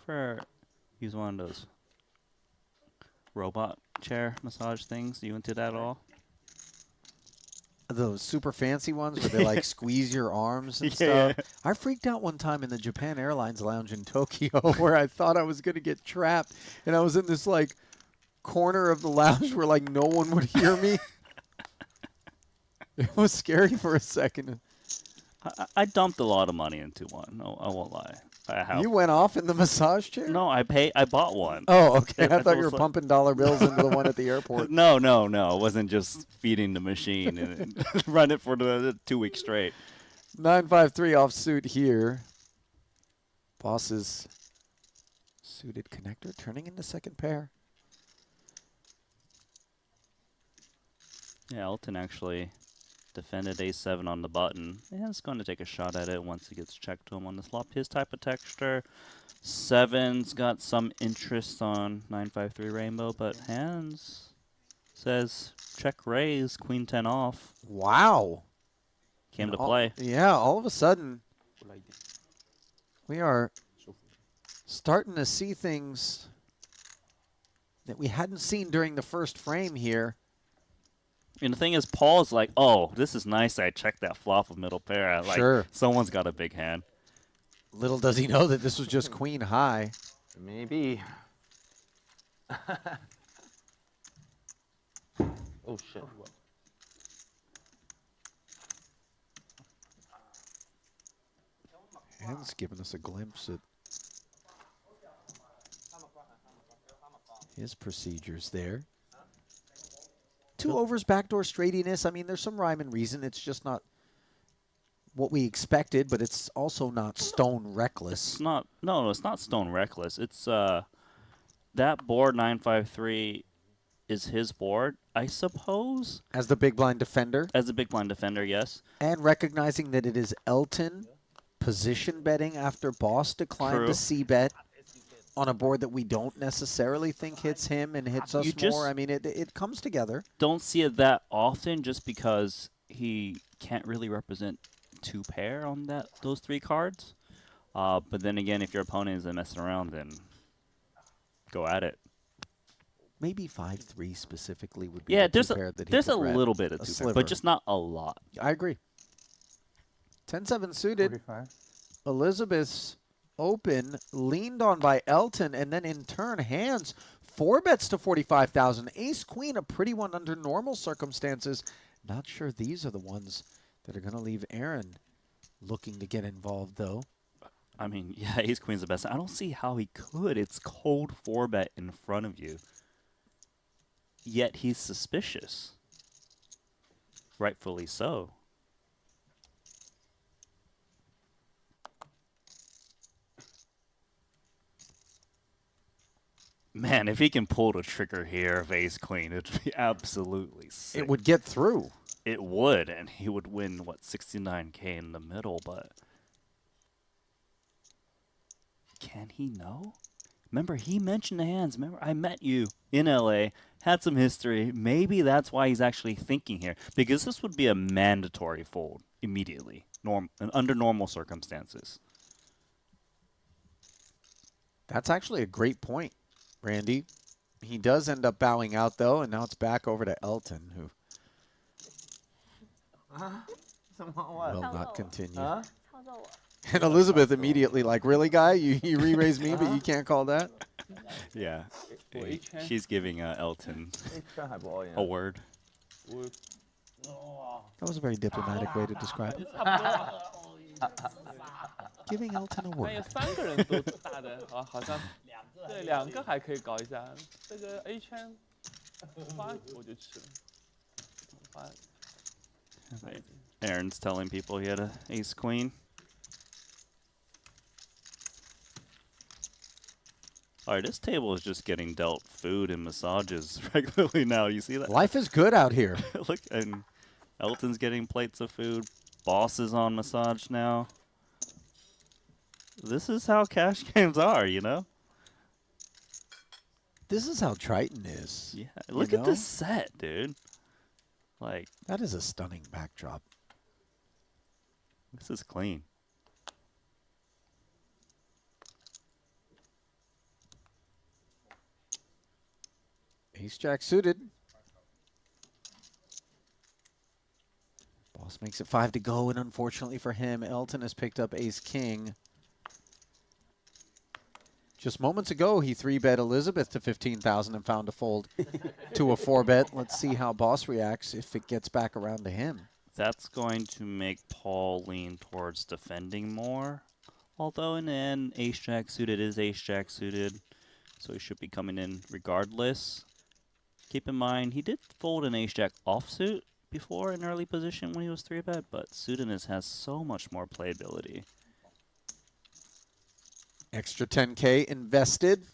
ever use one of those robot chair massage things? You into that at all? Those super fancy ones where they like squeeze your arms and stuff. I freaked out one time in the Japan Airlines lounge in Tokyo where I thought I was going to get trapped, and I was in this like corner of the lounge where like no one would hear me. It was scary for a second. I dumped a lot of money into one. No, I won't lie. You went off in the massage chair? No, I bought one. Oh, okay. I thought you were pumping dollar bills into the one at the airport. No. It wasn't just feeding the machine and run it for the 2 weeks straight. 9-5-3 offsuit here. Boss's suited connector turning into second pair. Yeah, Elton actually defended a7 on the button, and is going to take a shot at it once he gets checked to him on the flop. His type of texture. 7's got some interest on 9-5-3 rainbow, but hands says check raise, queen 10 off. Wow. Came to play. Yeah, all of a sudden, we are starting to see things that we hadn't seen during the first frame here. And the thing is, Paul's like, oh, this is nice. I checked that flop of middle pair. Like, sure. Someone's got a big hand. Little does he know that this was just queen high. Maybe. Oh, shit. Hands giving us a glimpse at his procedures there. 2 overs, backdoor straightiness. I mean, there's some rhyme and reason. It's just not what we expected, but it's also not stone reckless. It's not. No, it's not stone reckless. It's that board 9-5-3 is his board, I suppose. As the big blind defender. As the big blind defender, yes. And recognizing that it is Elton position betting after Boss declined to c-bet on a board that we don't necessarily think hits him and hits us more. I mean, it comes together. Don't see it that often just because he can't really represent 2 pair on those 3 cards. But then again, if your opponent isn't messing around, then go at it. Maybe 5-3 specifically would be there's pair that he there's a could read. little bit of 2 pair, but just not a lot. I agree. 10-7 suited. 45. Elizabeth's open, leaned on by Elton, and then in turn, hands 4 bets to 45,000. Ace Queen, a pretty one under normal circumstances. Not sure these are the ones that are going to leave Aaron looking to get involved, though. I mean, yeah, Ace Queen's the best. I don't see how he could. It's cold 4-bet in front of you. Yet he's suspicious. Rightfully so. Man, if he can pull the trigger here of Ace Queen, it'd be absolutely sick. It would get through. It would, and he would win, what, 69K in the middle, but can he know? Remember, he mentioned the hands. Remember, I met you in LA, had some history. Maybe that's why he's actually thinking here, because this would be a mandatory fold immediately, under normal circumstances. That's actually a great point, Randy. He does end up bowing out, though, and now it's back over to Elton, who will not continue. And Elizabeth immediately like, really, guy? You re-raised me, but you can't call that? Yeah. She's giving Elton a word. That was a very diplomatic way to describe it. Giving Elton a word. 3个人都大的，好像对2个还可以搞一下。这个 A 圈5我就吃了。Aaron's telling people he had an Ace Queen. All right, this table is just getting dealt food and massages regularly now. You see that? Life is good out here. Look, and Elton's getting plates of food. Boss is on massage now. This is how cash games are, you know? This is how Triton is. Yeah, look at this set, dude. Like, that is a stunning backdrop. This is clean. Ace-Jack suited. Boss makes it 5 to go, and unfortunately for him, Elton has picked up Ace-King. Just moments ago, he 3-bet Elizabeth to 15,000 and found a fold to a 4-bet. Let's see how Boss reacts if it gets back around to him. That's going to make Paul lean towards defending more. Although in the end, Ace-Jack suited is Ace-Jack suited, so he should be coming in regardless. Keep in mind, he did fold an Ace-Jack offsuit before in early position when he was 3-bet, but suitedness has so much more playability. Extra 10K invested.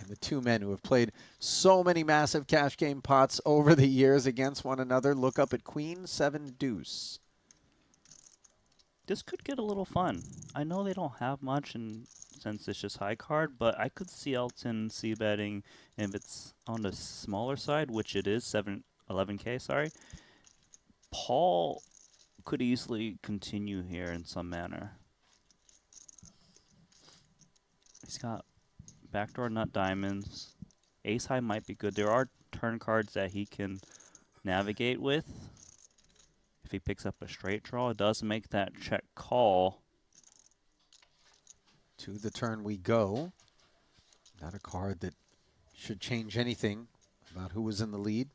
And the two men who have played so many massive cash game pots over the years against one another look up at Queen 7 Deuce. This could get a little fun. I know they don't have much and since it's just high card, but I could see Elton c-betting if it's on the smaller side, which it is, 11K, sorry. Paul could easily continue here in some manner. He's got backdoor nut diamonds. Ace high might be good. There are turn cards that he can navigate with. If he picks up a straight draw, it does make that check call. To the turn we go. Not a card that should change anything about who was in the lead.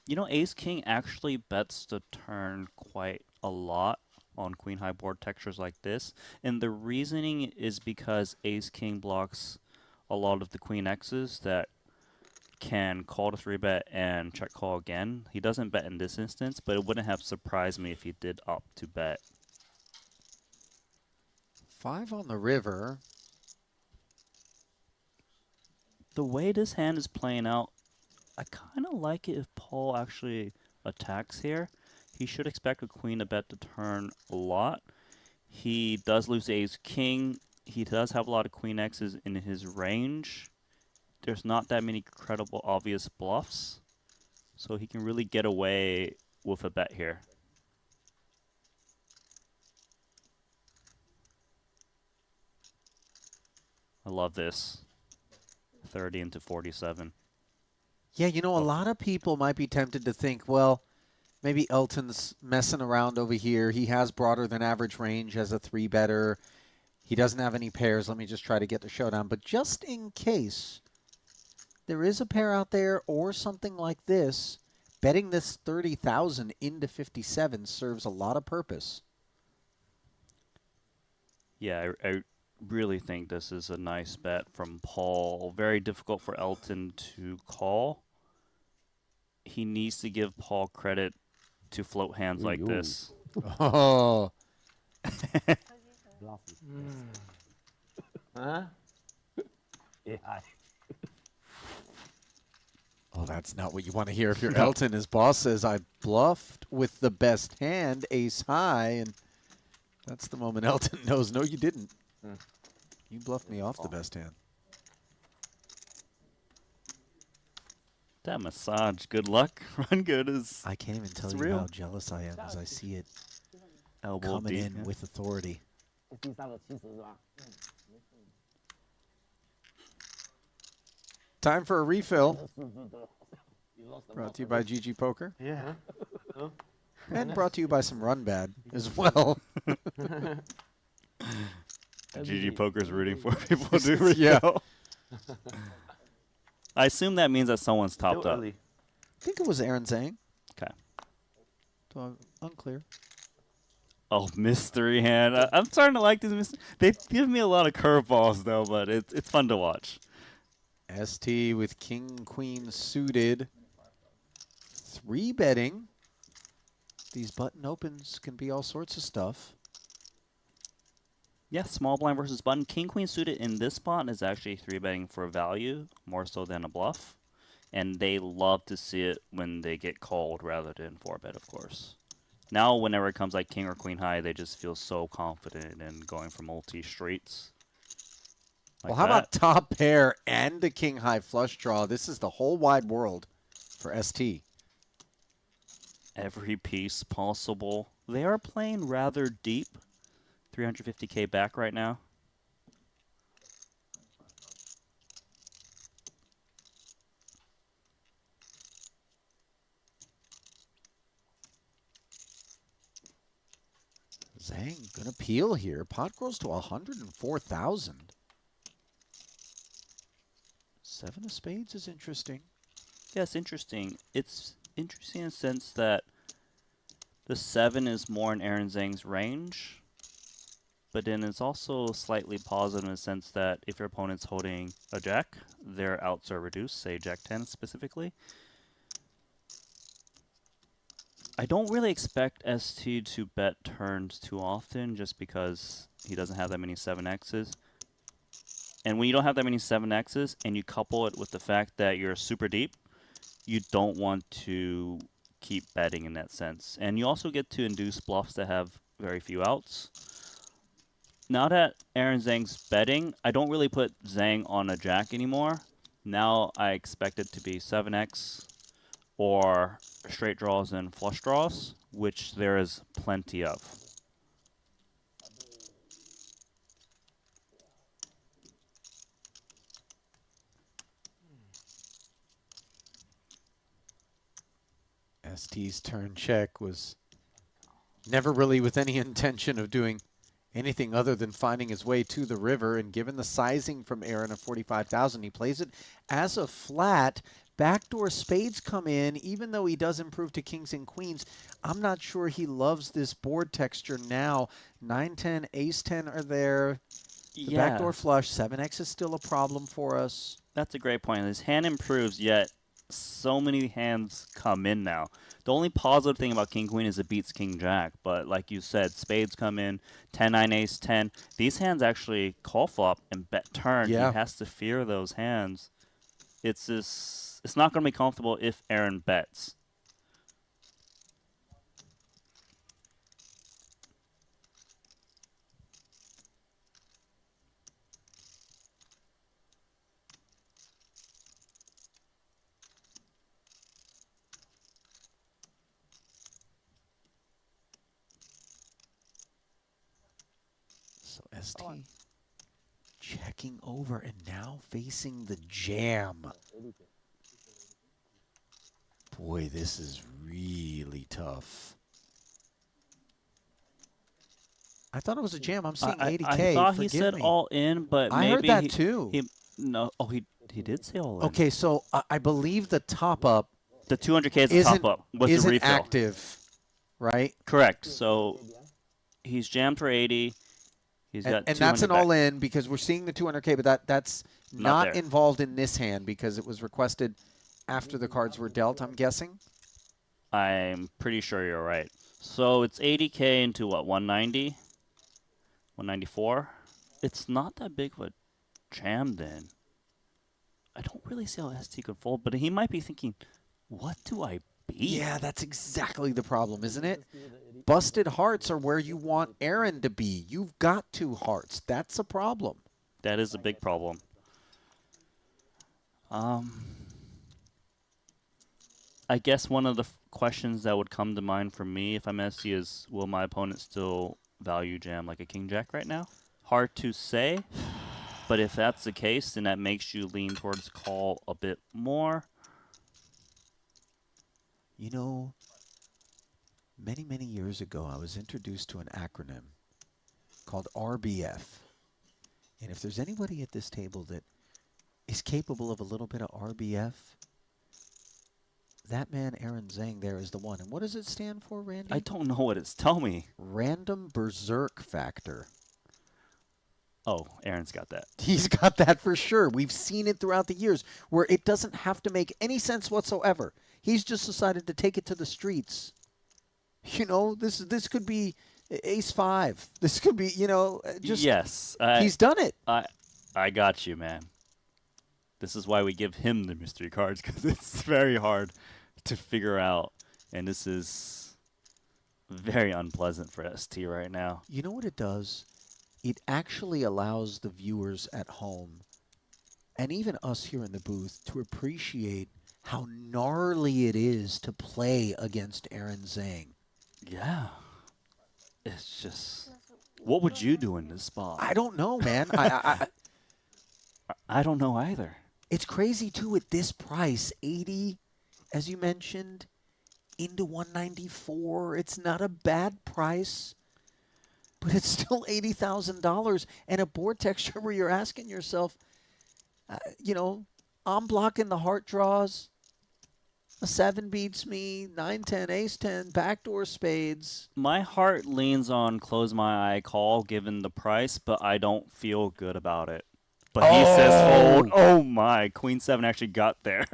You know, Ace-King actually bets the turn quite a lot on Queen-High board textures like this. And the reasoning is because Ace-King blocks a lot of the Queen X's that can call to 3-bet and check call again. He doesn't bet in this instance, but it wouldn't have surprised me if he did opt to bet. 5 on the river. The way this hand is playing out, I kind of like it if Paul actually attacks here. He should expect a queen to bet the turn a lot. He does lose Ace-King. He does have a lot of Queen X's in his range. There's not that many credible, obvious bluffs. So he can really get away with a bet here. I love this. 30 into 47. Yeah, you know, a lot of people might be tempted to think, well, maybe Elton's messing around over here. He has broader than average range as a 3-better. He doesn't have any pairs. Let me just try to get the showdown. But just in case there is a pair out there or something like this, betting this 30,000 into 57 serves a lot of purpose. Yeah, I really think this is a nice bet from Paul. Very difficult for Elton to call. He needs to give Paul credit to float hands like this. Oh. Huh? Yeah. Oh, that's not what you want to hear if you're Elton. His boss says, I bluffed with the best hand, ace high, and that's the moment Elton knows, no, you didn't. You bluffed me off the best hand. That massage, good luck. Run good is I can't even tell you real. how jealous I am as I see it Elbow coming deep, in yeah. with authority. Time for a refill. Brought to you by GG Poker. Yeah. And brought to you by some Run Bad as well. GG Poker's rooting for people to refill. Yeah. I assume that means that someone's topped Still up. early. I think it was Aaron Zhang. Okay. So unclear. Oh, mystery hand. I'm starting to like these mystery. They give me a lot of curveballs though, but it's fun to watch. ST with king, queen suited. 3-betting. These button opens can be all sorts of stuff. Yeah, small blind versus button. King, queen suited in this spot is actually 3-betting for value, more so than a bluff. And they love to see it when they get called rather than 4-bet, of course. Now, whenever it comes like king or queen high, they just feel so confident in going for multi-streets. Well, how about top pair and the king high flush draw? This is the whole wide world for ST. Every piece possible. They are playing rather deep. 350K back right now. Zhang gonna peel here. Pot grows to 104,000. 7 of spades is interesting. Yeah, it's interesting. It's interesting in the sense that the 7 is more in Aaron Zhang's range, but then it's also slightly positive in the sense that if your opponent's holding a jack, their outs are reduced, say jack 10 specifically. I don't really expect ST to bet turns too often just because he doesn't have that many 7Xs. And when you don't have that many 7Xs and you couple it with the fact that you're super deep, you don't want to keep betting in that sense. And you also get to induce bluffs that have very few outs. Now that Aaron Zhang's betting, I don't really put Zhang on a jack anymore. Now I expect it to be 7X or straight draws and flush draws, which there is plenty of. ST's turn check was never really with any intention of doing anything other than finding his way to the river, and given the sizing from Aaron of 45,000, he plays it as a flat. Backdoor spades come in, even though he does improve to kings and queens. I'm not sure he loves this board texture now. 9-10, ace-10 are there. The backdoor flush, 7x is still a problem for us. That's a great point. His hand improves, yet so many hands come in now. The only positive thing about King Queen is it beats King Jack, but like you said, spades come in, 10-9, ace-10. These hands actually call flop and bet turn. Yeah. He has to fear those hands. It's not going to be comfortable if Aaron bets. So ST checking over and now facing the jam. Boy, this is really tough. I thought it was a jam. I'm seeing 80K. I thought he Forgive said me. all in, but maybe I heard that too. He did say all in. Okay, so I believe the top up. The 200K is the top up. Was the isn't refill. Active, right? Correct. So he's jammed for 80. He's got and that's an back. all in because we're seeing the 200K, but that's not involved in this hand because it was requested after the cards were dealt, I'm guessing. I'm pretty sure you're right. So it's 80K into what, 190? 194? It's not that big of a jam then. I don't really see how ST could fold, but he might be thinking, what do I beat? Yeah, that's exactly the problem, isn't it? Busted hearts are where you want Aaron to be. You've got 2 hearts. That's a problem. That is a big problem. I guess one of the questions that would come to mind for me if I'm ST is, will my opponent still value jam like a king jack right now? Hard to say, but if that's the case, then that makes you lean towards call a bit more. You know, many, many years ago, I was introduced to an acronym called RBF. And if there's anybody at this table that is capable of a little bit of RBF, that man, Aaron Zhang, there is the one. And what does it stand for, Randy? I don't know what it's. Tell me. Random Berserk Factor. Oh, Aaron's got that. He's got that for sure. We've seen it throughout the years where it doesn't have to make any sense whatsoever. He's just decided to take it to the streets. You know, this could be ace-5. This could be, you know, just... Yes. He's done it. I got you, man. This is why we give him the mystery cards, because it's very hard to figure out. And this is very unpleasant for ST right now. You know what it does? It actually allows the viewers at home, and even us here in the booth, to appreciate how gnarly it is to play against Aaron Zhang. Yeah. It's just... What would you do in this spot? I don't know, man. I don't know either. It's crazy, too, at this price. 80, as you mentioned, into 194. It's not a bad price. but it's still $80,000 and a board texture where you're asking yourself, you know, I'm blocking the heart draws. A 7 beats me, 9-10, ace-10, backdoor spades. My heart leans on close my eye call given the price, but I don't feel good about it. But he says fold. Oh my, Queen-7 actually got there.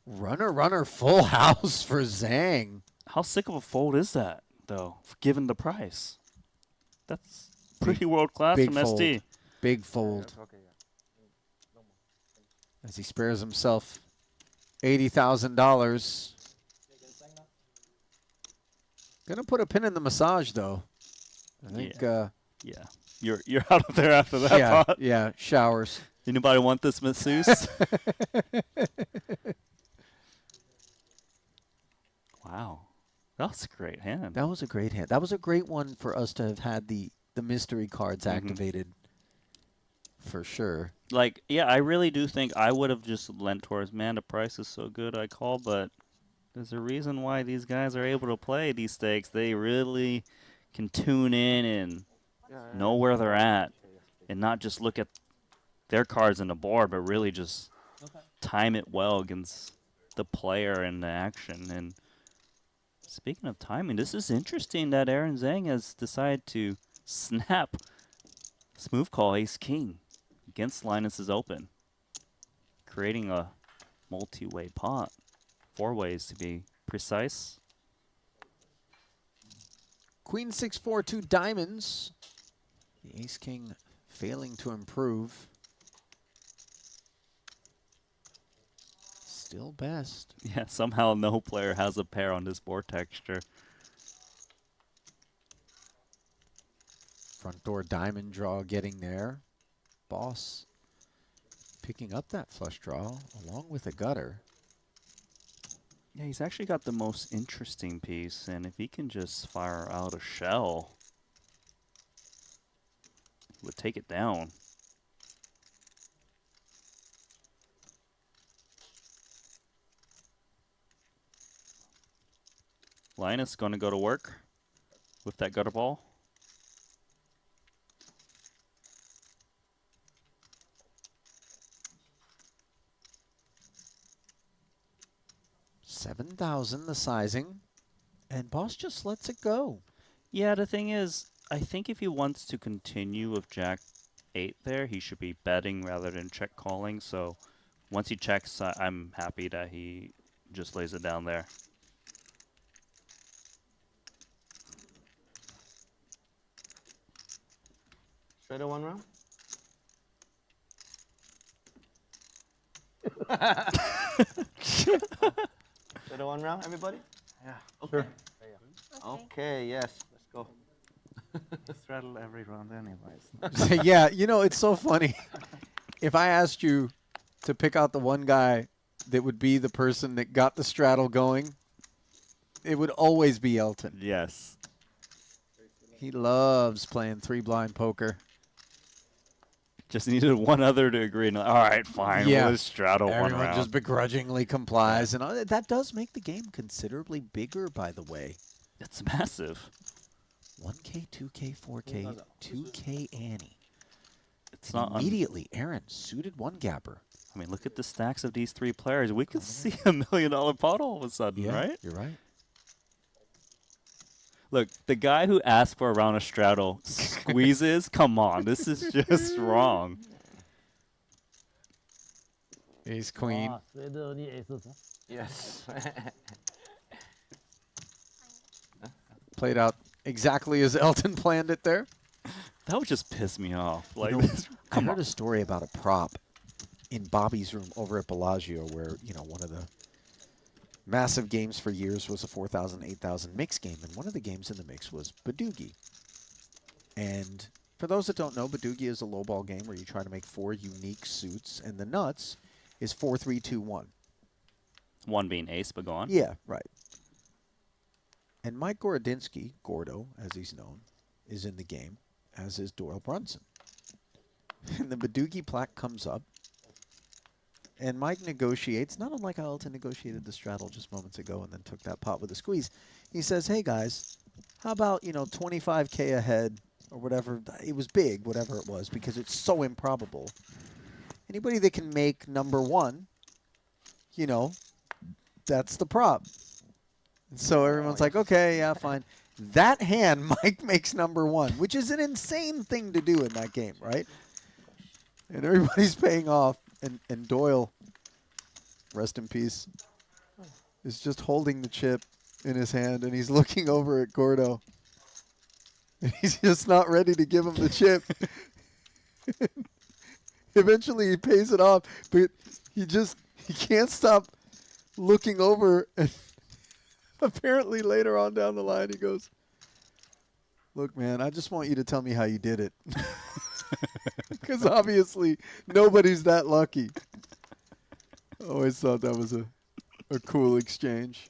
Runner, full house for Zhang. How sick of a fold is that, though, given the price? That's pretty world-class from fold. ST. Big fold. As he spares himself $80,000. Gonna put a pin in the massage, though. I think. Yeah. You're out of there after that pot. Yeah, showers. Anybody want this masseuse? Wow. That was a great hand. That was a great hand. That was a great one for us to have had the mystery cards activated. For sure. Like, yeah, I really do think I would have just lent towards, man, the price is so good, I call, but there's a reason why these guys are able to play these stakes. They really can tune in and know where they're at and not just look at their cards on the board, but really just time it well against the player and the action. And speaking of timing, this is interesting that Aaron Zhang has decided to snap smooth call ace-king against Linus's open, creating a multi-way pot, 4 ways to be precise. Queen 6-4, 2 diamonds. The ace-king failing to improve. Still best. Yeah, somehow no player has a pair on this board texture. Front door diamond draw getting there. Boss picking up that flush draw along with a gutter. Yeah, he's actually got the most interesting piece, and if he can just fire out a shell, he would take it down. Linus going to go to work with that gutter ball. $7,000 the sizing, and boss just lets it go. Yeah, the thing is, I think if he wants to continue with Jack 8 there, he should be betting rather than check calling. So once he checks, I'm happy that he just lays it down there. Straight one round? Straight one round, everybody? Yeah. Okay. Sure. Okay, yes, let's go. Straddle every round anyways. Yeah, you know, it's so funny. If I asked you to pick out the one guy that would be the person that got the straddle going, it would always be Elton. Yes. He loves playing 3-blind poker. Just needed one other to agree. All right, fine. Yeah. We'll just straddle one Everyone round. just begrudgingly complies. And all, that does make the game considerably bigger, by the way. It's massive. 1K, 2K, 4K, 2K Annie. It's and not immediately, Aaron suited 1-gapper. I mean, look at the stacks of these 3 players. We could see $1 million pot all of a sudden, Yeah, right? You're right. Look, the guy who asked for a round of straddle squeezes. Come on, this is just wrong. Ace queen. Yes. Played out exactly as Elton planned it there. That would just piss me off. Like, You know, I heard a story about a prop in Bobby's room over at Bellagio where, you know, one of the massive games for years was a 4,000, 8,000 mix game, and one of the games in the mix was Badoogie. And for those that don't know, Badoogie is a lowball game where you try to make 4 unique suits, and the nuts is 4, 3, 2, 1. 1 being ace, but go on. Yeah, right. And Mike Gorodinsky, Gordo, as he's known, is in the game, as is Doyle Brunson. And the Badoogie plaque comes up, and Mike negotiates, not unlike how Elton negotiated the straddle just moments ago and then took that pot with a squeeze. He says, hey, guys, How about, 25K ahead or whatever? It was big, whatever it was, because it's so improbable. Anybody that can make number one, that's the prop. And so everyone's like, okay, yeah, fine. That hand, Mike makes number one, which is an insane thing to do in that game, right? And everybody's paying off. And Doyle, rest in peace, is just holding the chip in his hand, and he's looking over at Gordo. And he's just not ready to give him the chip. Eventually he pays it off, but he can't stop looking over. And apparently later on down the line he goes, look, man, I just want you to tell me how you did it. Because obviously nobody's that lucky. I always thought that was a cool exchange.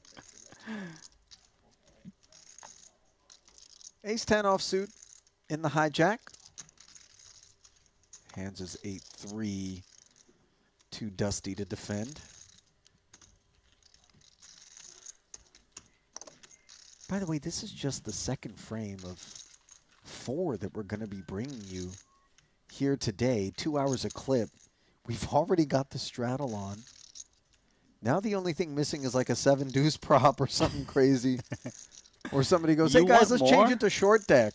Ace-10 offsuit in the hijack. Hands is 8-3. Too dusty to defend. By the way, this is just the second frame of 4 that we're going to be bringing you here today. 2 hours a clip. We've already got the straddle on. Now the only thing missing is like a 7-deuce prop or something crazy. Or somebody goes, hey guys, let's change it to short deck.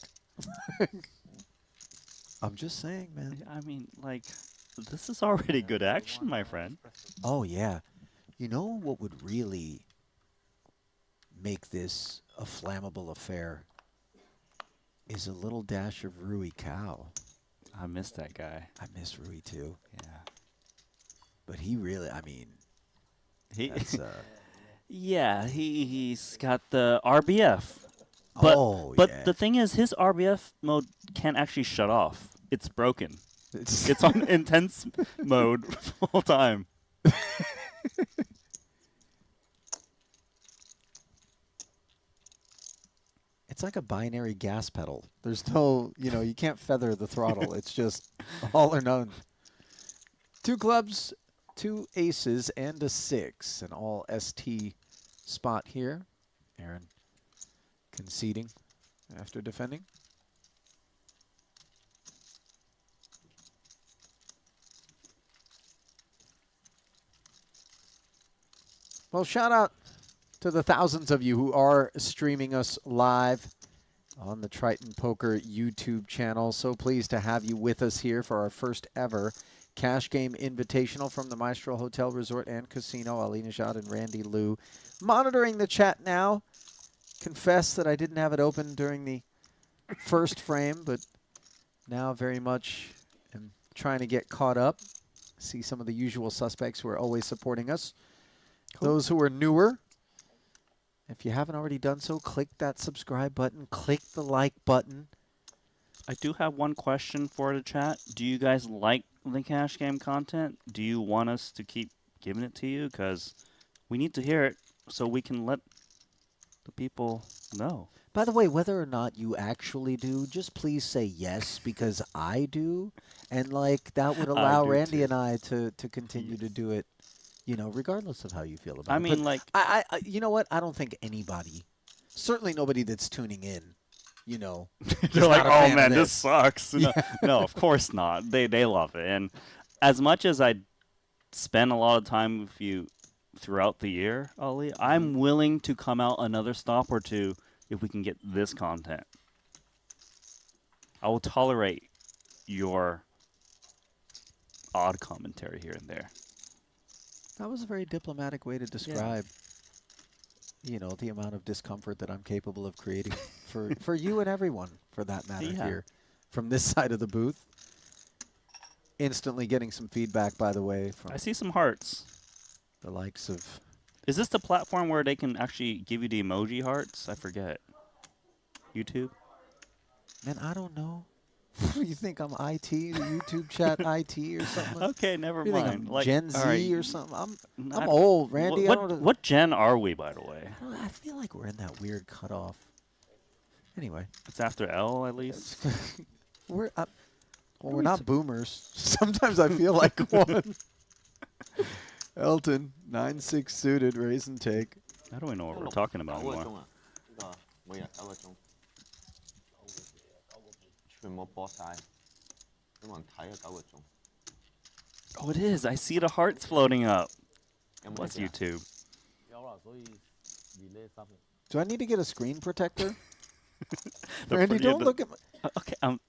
I'm just saying, man. I mean, like, this is already good action, my friend. Oh, yeah. You know what would really make this a flammable affair is a little dash of Rui Cow. I miss that guy. I miss Rui too. Yeah. But he really, I mean, that's, yeah, he's got the RBF. But the thing is, his RBF mode can't actually shut off. It's broken. It's on intense mode full time. It's like a binary gas pedal. There's no, you can't feather the throttle. It's just all or none. 2 clubs, 2 aces, and a 6. An all ST spot here. Aaron conceding after defending. Well, shout out to the thousands of you who are streaming us live on the Triton Poker YouTube channel. So pleased to have you with us here for our first ever cash game invitational from the Maestro Hotel Resort and Casino. Ali Najad and Randy Liu monitoring the chat now. Confess that I didn't have it open during the first frame, but now very much am trying to get caught up. See some of the usual suspects who are always supporting us. Cool. Those who are newer, if you haven't already done so, click that subscribe button, click the like button. I do have one question for the chat. Do you guys like the cash game content? Do you want us to keep giving it to you? Because we need to hear it so we can let the people know. By the way, whether or not you actually do, just please say yes, because I do. And that would allow Randy and I to continue to do it, regardless of how you feel about it. I mean, but I you know what? I don't think anybody, certainly nobody that's tuning in, they're like, oh man, this sucks. Yeah. No, of course not. They love it. And as much as I spend a lot of time with you throughout the year, Ali, I'm willing to come out another stop or two if we can get this content. I will tolerate your odd commentary here and there. That was a very diplomatic way to describe, the amount of discomfort that I'm capable of creating for you and everyone, for that matter, here from this side of the booth. Instantly getting some feedback, by the way. From I see some hearts. The likes of... Is this the platform where they can actually give you the emoji hearts? I forget. YouTube? Man, I don't know. You think I'm IT, the YouTube chat IT or something? Okay, never you mind. Think I'm Gen Z or something? I'm old, Randy. What gen are we, by the way? I feel like we're in that weird cutoff. Anyway. It's after L, at least? We're not boomers. Sometimes I feel like one. Elton, 9-6 suited, raise and take. I don't even know what we're talking about anymore. 冇播晒，有冇人睇啊9個鐘？ Oh, it is. I see the hearts floating up. 有冇 What's 知啊 YouTube? 有啦，所以 delay 3日。 Do I need to get a screen protector? The Randy, yeah, don't the- look at my... Okay, You're look,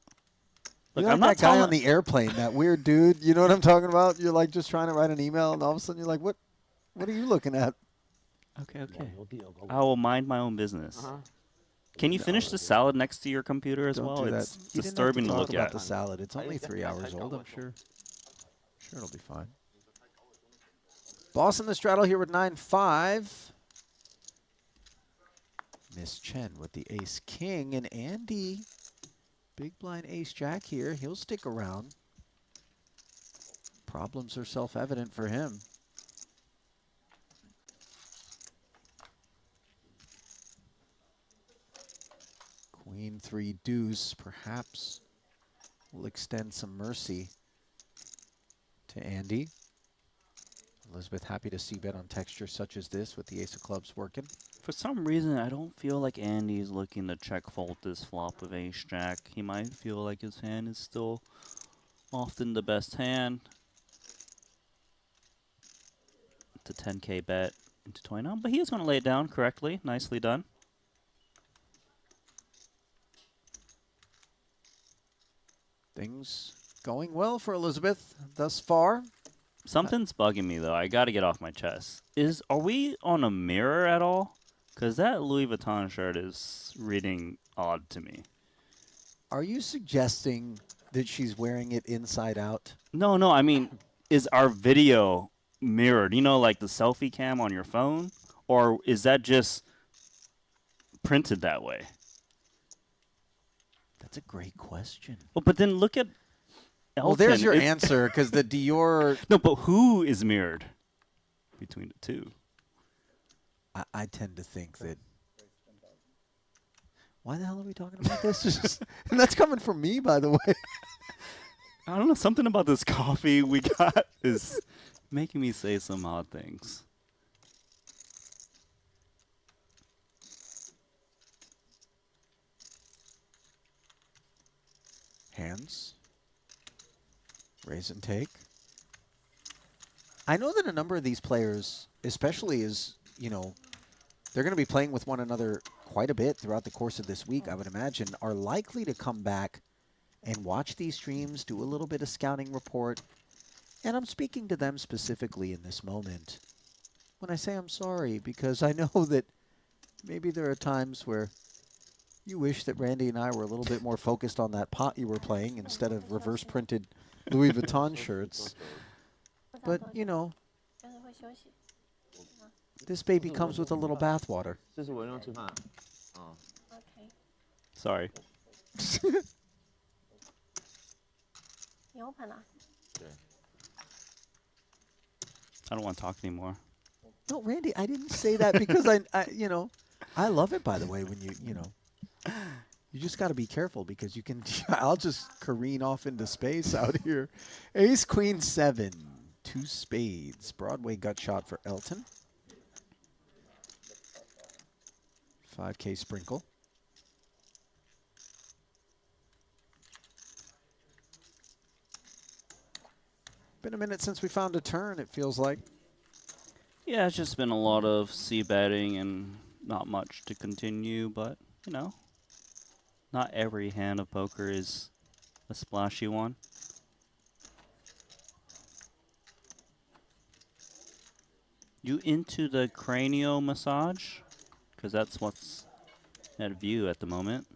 like I'm not that guy telling. on the airplane, that weird dude. You know what I'm talking about? You're like just trying to write an email, and all of a sudden you're like, what are you looking at? Okay, okay. I will mind my own business. Can you finish the salad next to your computer as Don't well? do that. It's You didn't have disturbing to to talk look about at. the salad. It's only 3 hours old, I'm sure. Sure, it'll be fine. Boss in the straddle here with 9-5. Miss Chen with the ace-king, and Andy, big blind ace-jack here. He'll stick around. Problems are self-evident for him. Queen 3 deuce, perhaps will extend some mercy to Andy. Elizabeth happy to see bet on texture such as this with the ace of clubs working. For some reason, I don't feel like Andy's looking to check fold this flop with ace-jack. He might feel like his hand is still often the best hand. It's a 10K bet into 29, but he is going to lay it down correctly. Nicely done. Things going well for Elizabeth thus far. Something's bugging me, though. I got to get off my chest. Are we on a mirror at all? Because that Louis Vuitton shirt is reading odd to me. Are you suggesting that she's wearing it inside out? No, I mean, is our video mirrored? You know, like the selfie cam on your phone? Or is that just printed that way? That's a great question. Well, but then look at Elton. Well, there's your answer, because the Dior... No, but who is mirrored between the two? I tend to think that... Why the hell are we talking about this? And that's coming from me, by the way. I don't know. Something about this coffee we got is making me say some odd things. Hands. Raise and take. I know that a number of these players, especially as, you know, they're going to be playing with one another quite a bit throughout the course of this week, I would imagine, are likely to come back and watch these streams, do a little bit of scouting report. And I'm speaking to them specifically in this moment when I say I'm sorry, because I know that maybe there are times where you wish that Randy and I were a little bit more focused on that pot you were playing instead of reverse printed Louis Vuitton shirts. But, you know, this baby comes with a little bathwater. Sorry. I don't want to talk anymore. No, Randy, I didn't say that because you know, I love it, by the way, when you know, you just got to be careful because you can, I'll just careen off into space out here. Ace, Queen, 7, 2 spades. Broadway gut shot for Elton. 5K sprinkle. Been a minute since we found a turn, it feels like. Yeah, it's just been a lot of c-betting and not much to continue, but, you know, not every hand of poker is a splashy one. You into the cranial massage? Because that's what's at view at the moment.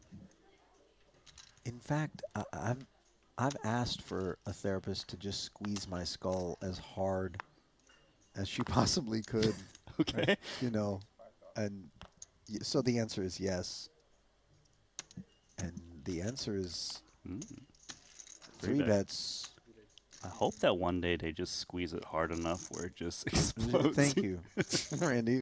In fact, I've asked for a therapist to just squeeze my skull as hard as she possibly could. Okay. Right? You know, and so the answer is yes. And the answer is 3 bets. I hope that one day they just squeeze it hard enough where it just explodes. Thank you, Randy.